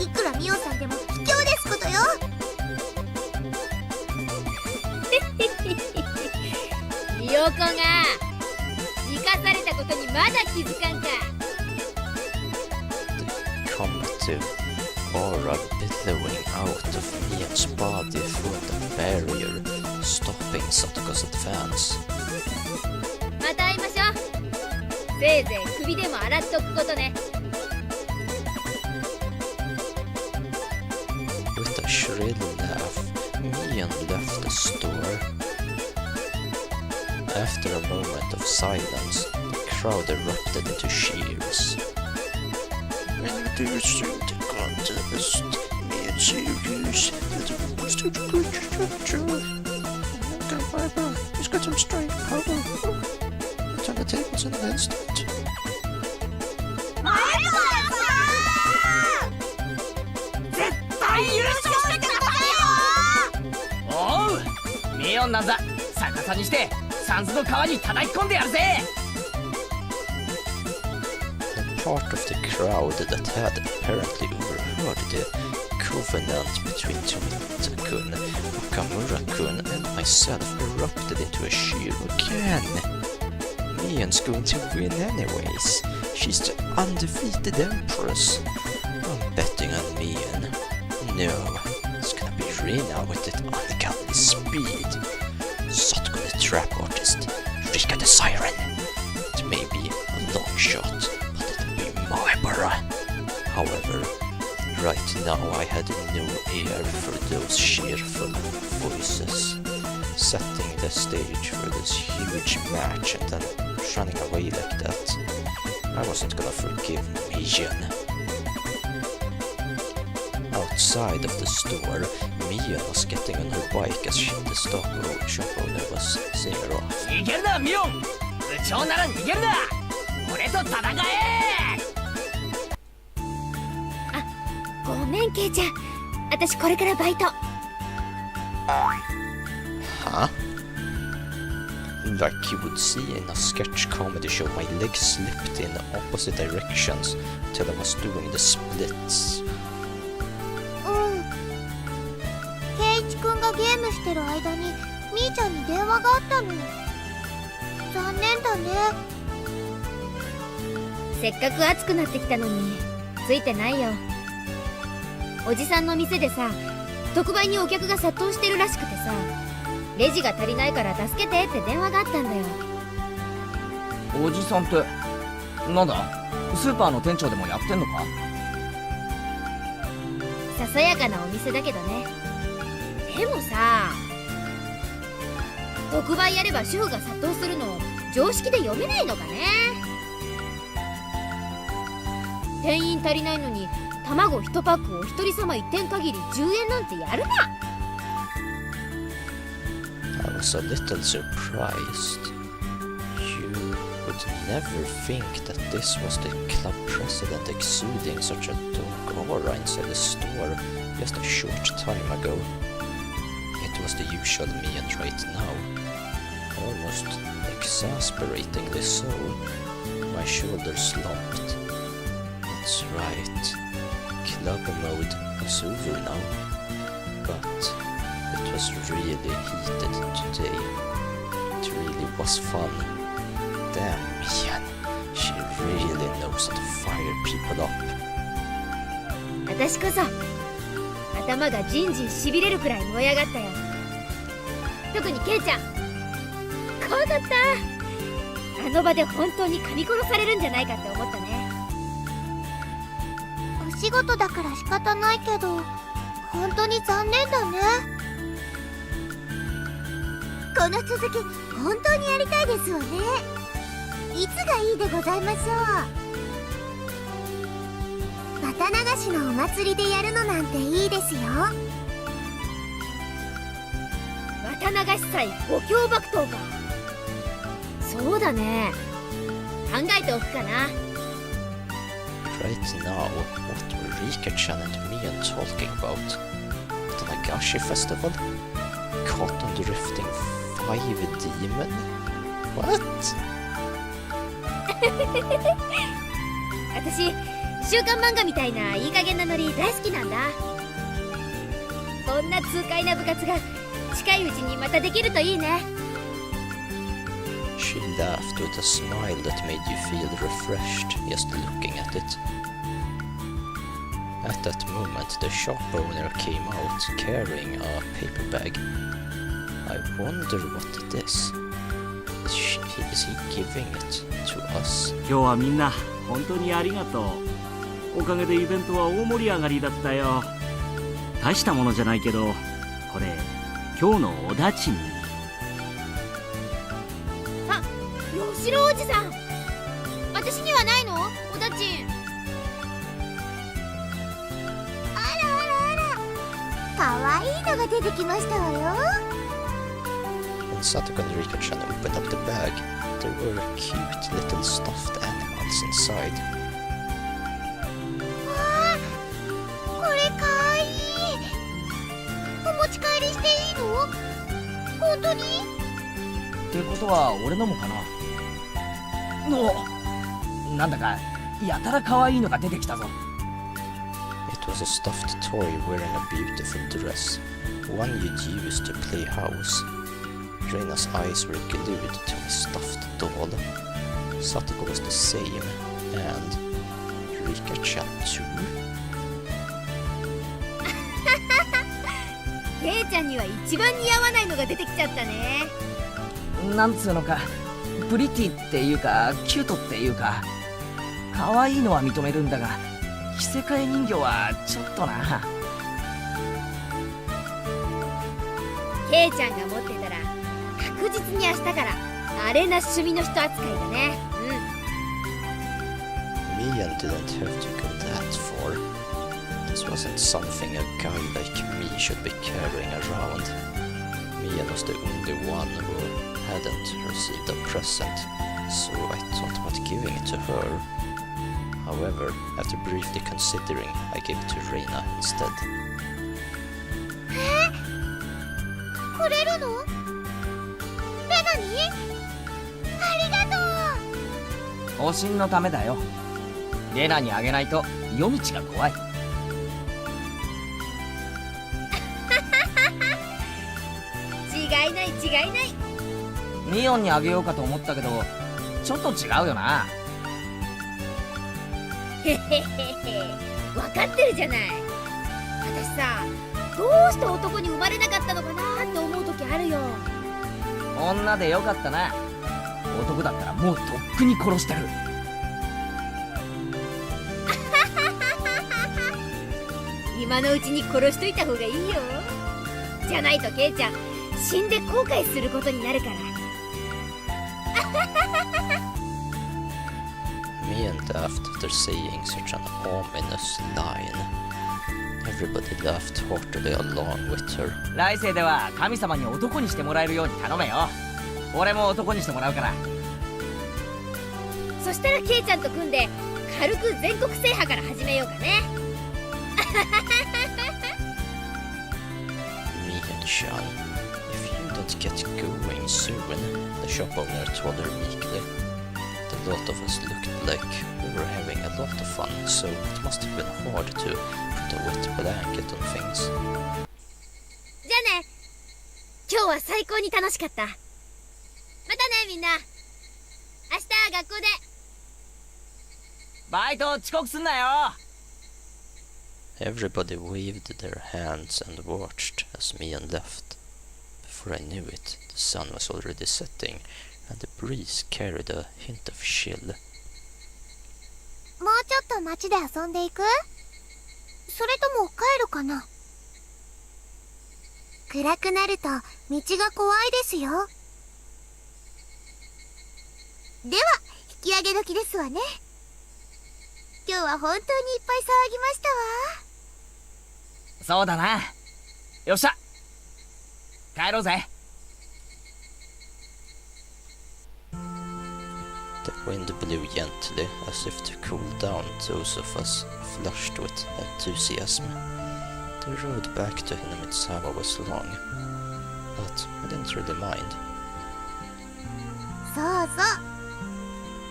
いくらみおさんでも卑怯ですことよ。ひよこが生かされたことにまだ気づかんか。protective aura billowing out of Mian's body through the barrier, stopping Satoka's advance. また会いましょう。せいぜい首でも洗っとくことね。With a shrill laugh, Mian left the store. After a moment of silence, the crowd erupted into cheers. When you do the contest, me and Sirius, the monster Okay, bye-bye. He's got some strange power. Turn the tables in an instant. 絶対優勝してくださいよ。おう、ミオンなんざ逆さにしてサンズの川に叩き込んでやるぜ。The part of the crowd that had apparently overheard the covenant between Tomita-kun, Okamura-kun, and myself erupted into a cheer again. Mian's going to win anyways. She's the undefeated empress. I'm betting on Mian. No, it's gonna be Rina with that ungodly speed. Satoko the trap artist, Rika the siren. It may be a long shot, but it'll be Maebara. However, right now I had no ear for those cheerful voices. Setting the stage for this huge match and then running away like that. I wasn't gonna forgive Mian. Outside of the store, Mian was getting on her bike as the shop owner was seeing her off. 逃げるなミオン。部長なら逃げるな。俺と戦え。ごめんケイちゃん。私これからバイト。Huh? Like you would see in a sketch comedy show, my legs slipped in opposite directions till I was doing the splits. ケイイチくんがゲームしてる間にみーちゃんに電話があったの。残念だね。せっかく暑くなってきたのについてないよ。おじさんの店でさ、特売にお客が殺到してるらしくてさ、レジが足りないから助けてって電話があったんだよ。おじさんってなんだ、スーパーの店長でもやってんのか。ささやかなお店だけどね。でもさ、特売やれば主婦が殺到するの常識で読めないのかね。店員足りないのに卵1パックを一人様1点限り10円なんてやるな。I was a little surprised. You would never think that this was the club president exuding such a dark aura inside the store just a short time ago. It was the usual Mian right now, almost exasperatingly so. My shoulders slumped. That's right, club mode was over now, but it was really heated today. It really was fun. Damn Mian, she really knows how to fire people up. 私こそ頭がジンジンしびれるくらい燃え上がったよ。特にケイちゃん、怖かった。あの場で本当に噛み殺されるんじゃないかって思ったね。お仕事だから仕方ないけど、本当に残念だね。この続き本当にやりたいですわね。いつがいいでございましょう。綿流しのお祭りでやるのなんていいですよ。綿流し祭五強爆闘か。そうだね、考えておくかな。Right now, what were Rika-chan and Mian talking about? Watanagashi festival? Cotton drifting 5 demon? What? 私週刊漫画みたいないい加減なノリ大好きなんだ。こんな痛快な部活が近いうちにまたできるといいね。She laughed with a smile that made you feel refreshed just looking at it. At that moment, the shop owner came out carrying a paper bag. I wonder what it is. Is he giving it to us? 今日はみんな本当にありがとう。おかげでイベントは大盛り上がりだったよ。大したものじゃないけど、これ今日のおだちに。あ、吉郎おじさん、私にはないの？おだち。かわいいのが出てきましたわよ。 When Satoko and Rika-chan opened up the bag, there were cute little stuffed animals inside. わあ、これかわいい。お持ち帰りしていいの？本当に？ってことは俺のもかな。なんだかやたら可愛いのが出てきたぞ。It was a stuffed toy wearing a beautiful dress, one you'd use to play house. Reina's eyes were glued to a stuffed doll. Satoko was the same, and Rika-chan too. ケイちゃんには一番似合わないのが出てきちゃったね。なんつうのか、プリティっていうかキュートっていうか、可愛いのは認めるんだが、着せ替え人形はちょっとな。ケイちゃんが持ってたら確実に明日からあれな趣味の人扱いだね。Mian didn't have to go that far. This wasn't something a guy like me should be carrying around. Mian was the only one who hadn't received a present, so I thought about giving it to her. However, after briefly considering, I gave it to Reina instead. くれるの？レナに？ありがとう。方針のためだよ。レナにあげないと夜道が怖い。違いない違いない。ミオンにあげようかと思ったけど、ちょっと違うよな。へへへへ、分かってるじゃない。私さ、どうして男に生まれなかったのかなって思う時あるよ。女でよかったな。男だったらもうとっくに殺してる。今のうちに殺しといた方がいいよ。じゃないとケイちゃん死んで後悔することになるから。Mian laughed after saying such an ominous line. Everybody laughed heartily along with her. 来世では神様に男にしてもらえるように頼めよ。俺も男にしてもらうから。そしたらケイちゃんと組んで軽く全国制覇から始めようかね。Mian-chan, if you don't get going soon, the shop owner told her meekly. The lot of us looked like we were having a lot of fun, so it must have been hard to put a wet blanket on things. じゃあね。今日は最高に楽しかった。またねみんな。明日学校で。バイト遅刻すんなよ。Everybody waved their hands and watched as Mian left. Before I knew it, the sun was already setting, and the breeze carried a hint of chill. もうちょっと街で遊んでいく？それとも帰るかな？暗くなると道が怖いですよ。では引き上げ時ですわね。今日は本当にいっぱい騒ぎましたわ。そうだな。よっしゃ、帰ろうぜ。The wind blew gently, as if to cool down those of us flushed with enthusiasm. The road back to Hinamitsawa was long, but I didn't really mind. そうそ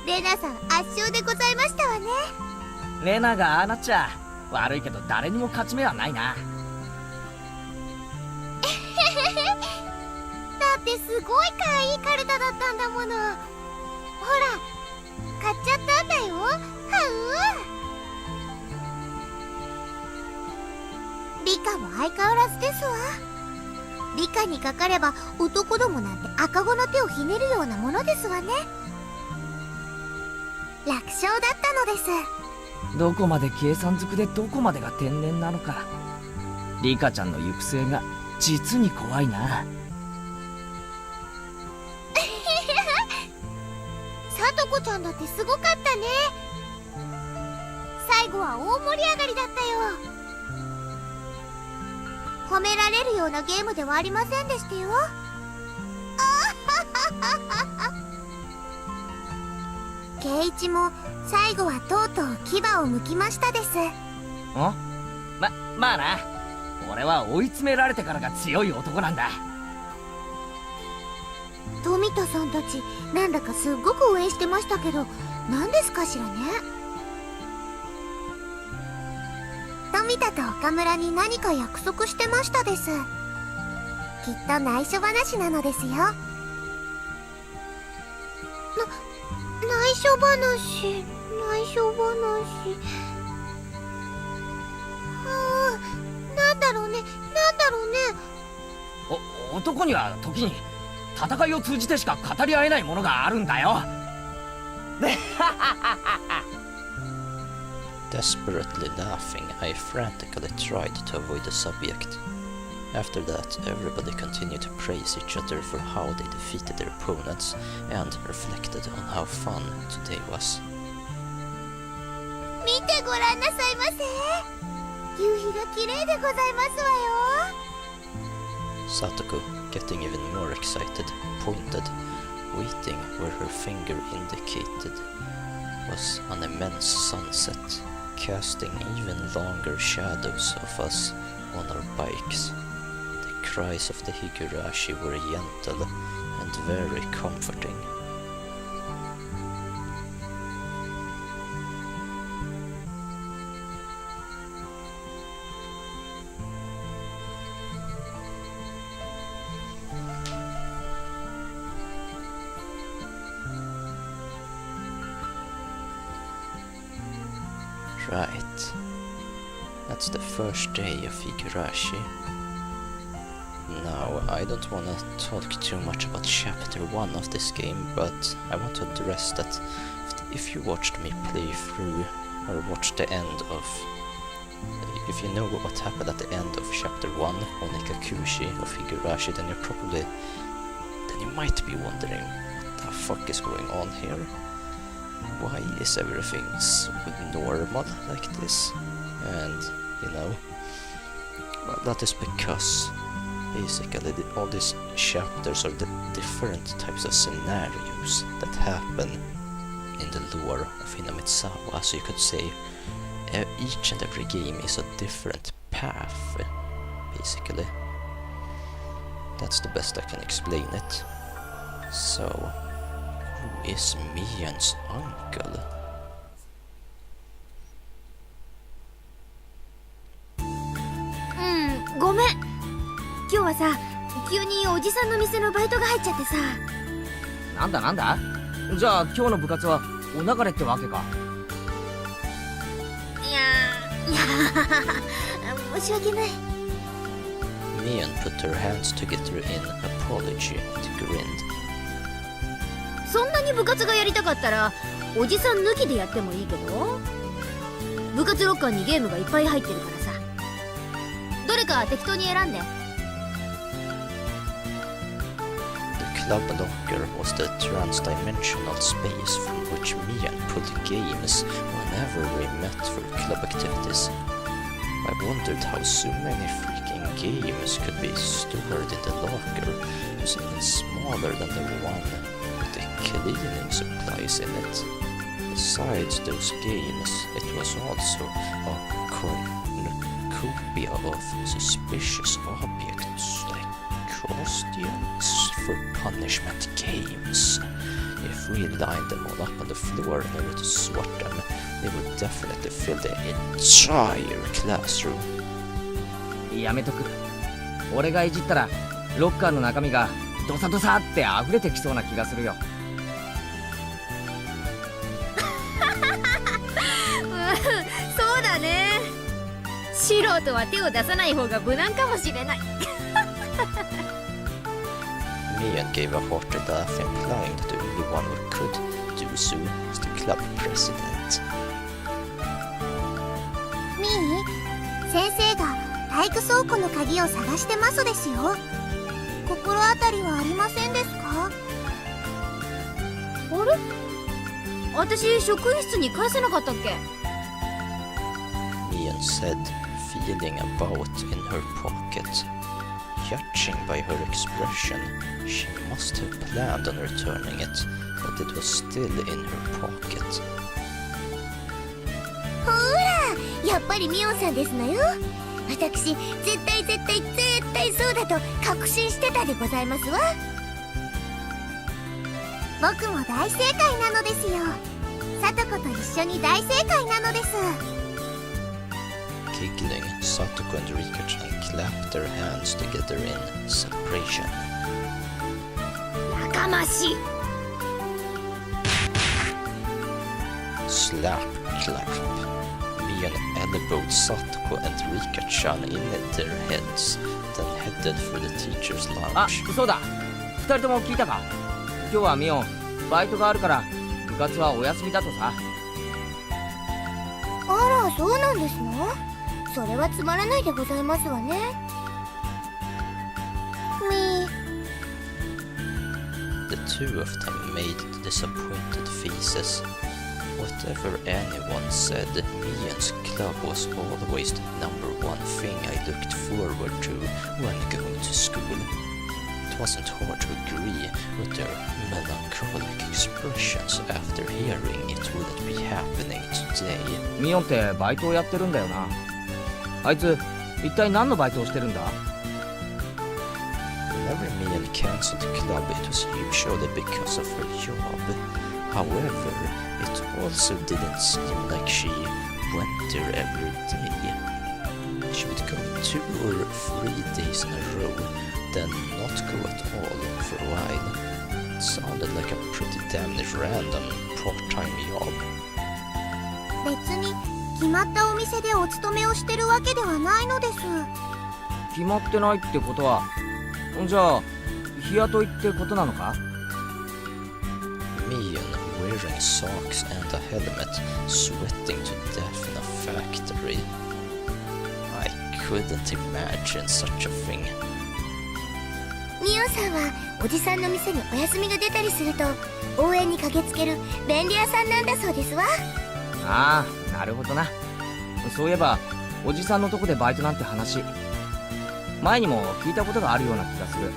う。レナさん圧勝でございましたわね。レナがああなっちゃ悪いけど誰にも勝ち目はないな。だってすごいかわいいカルタだったんだもの。ほら買っちゃったんだよ。はう。カも相変わらずですわ。理科にかかれば男どもなんて赤子の手をひねるようなものですわね。楽勝だったのです。どこまで計算づくでどこまでが天然なのか。リカちゃんの行く末が実に怖いな。さとこちゃんだってすごかったね。最後は大盛り上がりだったよ。褒められるようなゲームではありませんでしたよ。圭一も最後はとうとう牙を剥きましたです。まあな。俺は追い詰められてからが強い男なんだ。富田さんたちなんだかすっごく応援してましたけど、何ですかしらね。富田と岡村に何か約束してましたです。きっと内緒話なのですよ。内緒話。なんだろうね。男には時に戦いを通じてしか語り合えないものがあるんだよ。Desperately laughing, I frantically tried to avoid the subject. After that, everybody continued to praise each other for how they defeated their opponents and reflected on how fun today was. 見てごらんなさいませ。夕日が綺麗でございますわよ。Satoko, getting even more excited, pointed, waiting where her finger indicated was an immense sunset, casting even longer shadows of us on our bikes. The cries of the Higurashi were gentle and very comforting. Right. That's the first day of Higurashi. Now, I don't want to talk too much about chapter 1 of this game, but I want to address that if you watched me play through, or watched the end of... If you know what happened at the end of chapter 1, Watanagashi of Higurashi, then you might be wondering what the fuck is going on here. Why is everything so normal like this? And, well, that is because basically all these chapters are the different types of scenarios that happen in the lore of Hinamizawa. So you could say each and every game is a different path, basically. That's the best I can explain it. So, who is Mian's uncle? ごめん。今日はさ、急におじさんの店のバイトが入っちゃってさ。なんだじゃあ今日の部活はお流れってわけか。いや申し訳ない。Mian put her hands together in apology and grinned. そんなに部活がやりたかったらおじさん抜きでやってもいいけど、部活ロッカーにゲームがいっぱい入ってるからさ、どれか適当に選んで。 The club locker was the trans-dimensional space from which Mian pulled games whenever we met for club activities. I wondered how so many freaking games could be stored in the locker. It was even smaller than the one with the cleaning supplies in it. Besides those games, it was also a cornucopia of suspicious objects like costumes for punishment games. If we lined them all up on the floor in order to sort them, they would definitely fill the entire classroom. やめとく。俺がいじったらロッカーの中身がドサドサって溢れてきそうな気がするよ。そうだね。素人は手を出さない方が無難かもしれない。Mian gave a hearty laugh, implying that the only one who could do so was the club president. ミー、先生が体育倉庫の鍵を探してますですよ。心当たりはありませんですか？あれ、私職員室に返せなかったっけ？ Mian said, feeling about in her pocket. Judging by her expression, she must have planned on returning it, but it was still in her pocket. ほら、やっぱりミオンさんですのよ。私、絶対そうだと確信してたでございますわ。僕も大正解なのですよ。さとこと一緒に大正解なのです。Giggling, Satoko and Rika-chan clapped their hands together in celebration. やかましい。 Slap, clap. Mian elbowed Satoko and Rika-chan in their heads, then headed for the teacher's あ、 lounge. そうだ、2人とも聞いたか？今日はミオンバイトがあるから部活はお休みだとさ。あら、そうなんですの？それはつまらないでございますわね。みー。 The two of them made disappointed faces. Whatever anyone said, Mian's club was always the number one thing I looked forward to when going to school. It wasn't hard to agree with their melancholic expressions after hearing it wouldn't be happening today. ミオンってバイトをやってるんだよな。あいつ一体何のバイトをしてるんだ？ Whenever Mian cancelled club, it was usually because of her job. However, it also didn't seem like she went there every day. She would go 2 or 3 days in a row, then not go at all for a while. It sounded like a pretty damn random part-time job. 別に決まったお店でお勤めをしてるわけではないのです。決まってないってことは、じゃあ日雇いってことなのかMian, wearing socks and a helmet, sweating to death in a factory. I couldn't imagine such a thing. ミオンさんはおじさんの店にお休みが出たりすると応援に駆けつける便利屋さんなんだそうですわ。ああ、なるほどな。そういえばおじさんのとこでバイトなんて話前にも聞いたことがあるような気がする。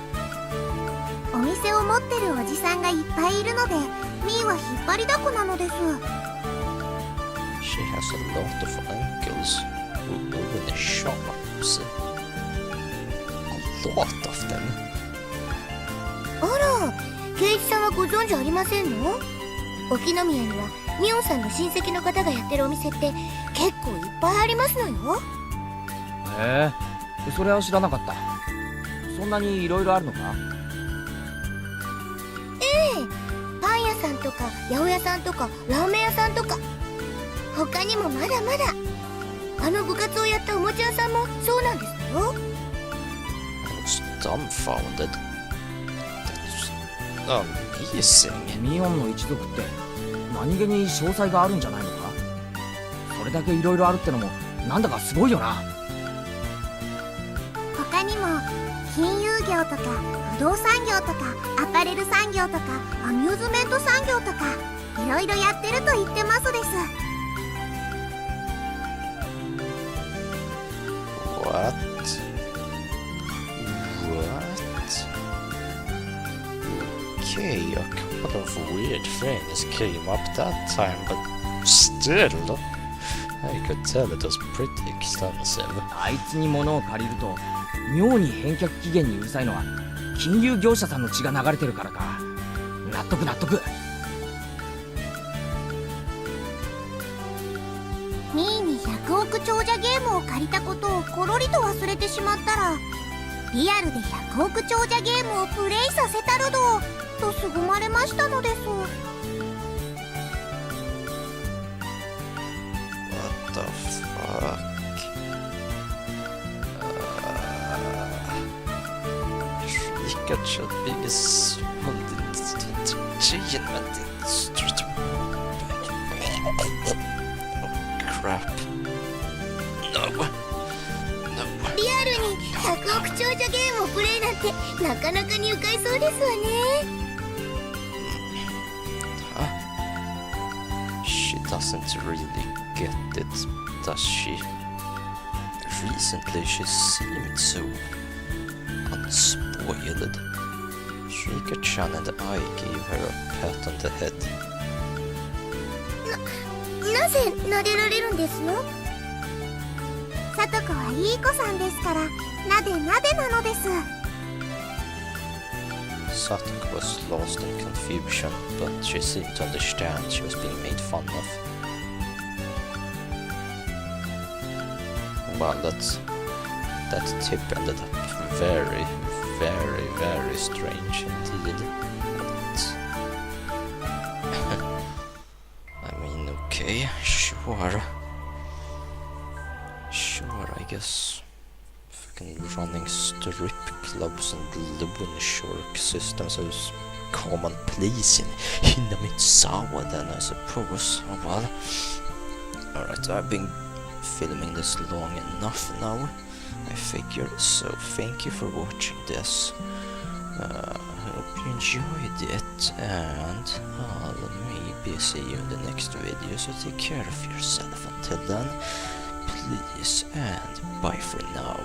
お店を持ってるおじさんがいっぱいいるのでミーは引っ張りだこなのです。 She has a lot of uncles who own shops. A lot of them. あら、ケイチさんはご存知ありませんの？沖宮にはミオンさんの親戚の方がやってるお店って結構いっぱいありますのよ。へえ、それは知らなかった。そんなにいろいろあるのか？ええ、パン屋さんとか八百屋さんとかラーメン屋さんとか他にもまだまだ。あの部活をやったおもちゃ屋さんもそうなんですよ。 I was dumbfounded. That's amazing. ミオンの一族って何気に詳細があるんじゃないのか？それだけいろいろあるってのもなんだかすごいよな。他にも金融業とか不動産業とかアパレル産業とかアミューズメント産業とかいろいろやってると言ってますです。 What? Okay, a couple of weird things came up that time, but still, I could tell it was pretty extensive. あいつに物を借りると妙に返却期限にうるさいのは金融業者さんの血が流れてるからか。納得納得。ミーに100億長者ゲームを借りたことをコロリと忘れてしまったらリアルで100億長者ゲームをプレイさせたるどと凄まれましたのです。 What the fuck? Kanske att bygga tjejen med det. Oh crap. No. リアルに100億長者ゲームをプレイなんてなかなかに愉快そうですわね。 She doesn't really get it, does she? Recently she seemed so unspoiled. Shrika-chan and I gave her a pat on the head. なぜ撫でられるんですの？さとこはいい子さんですからなでなでなのです。 Satoko was lost in confusion, but she seemed to understand she was being made fun of. Well, that tip ended up very, very, very strange indeed. I mean, okay, sure. Sure, I guess. Fucking running strip clubs and loan shark systems is commonplace in Hinamizawa then, I suppose. Oh well. Alright, I've been filming this long enough now, I figure, so thank you for watching this. I hope you enjoyed it, and I'll maybe see you in the next video, so take care of yourself until then, please, and bye for now.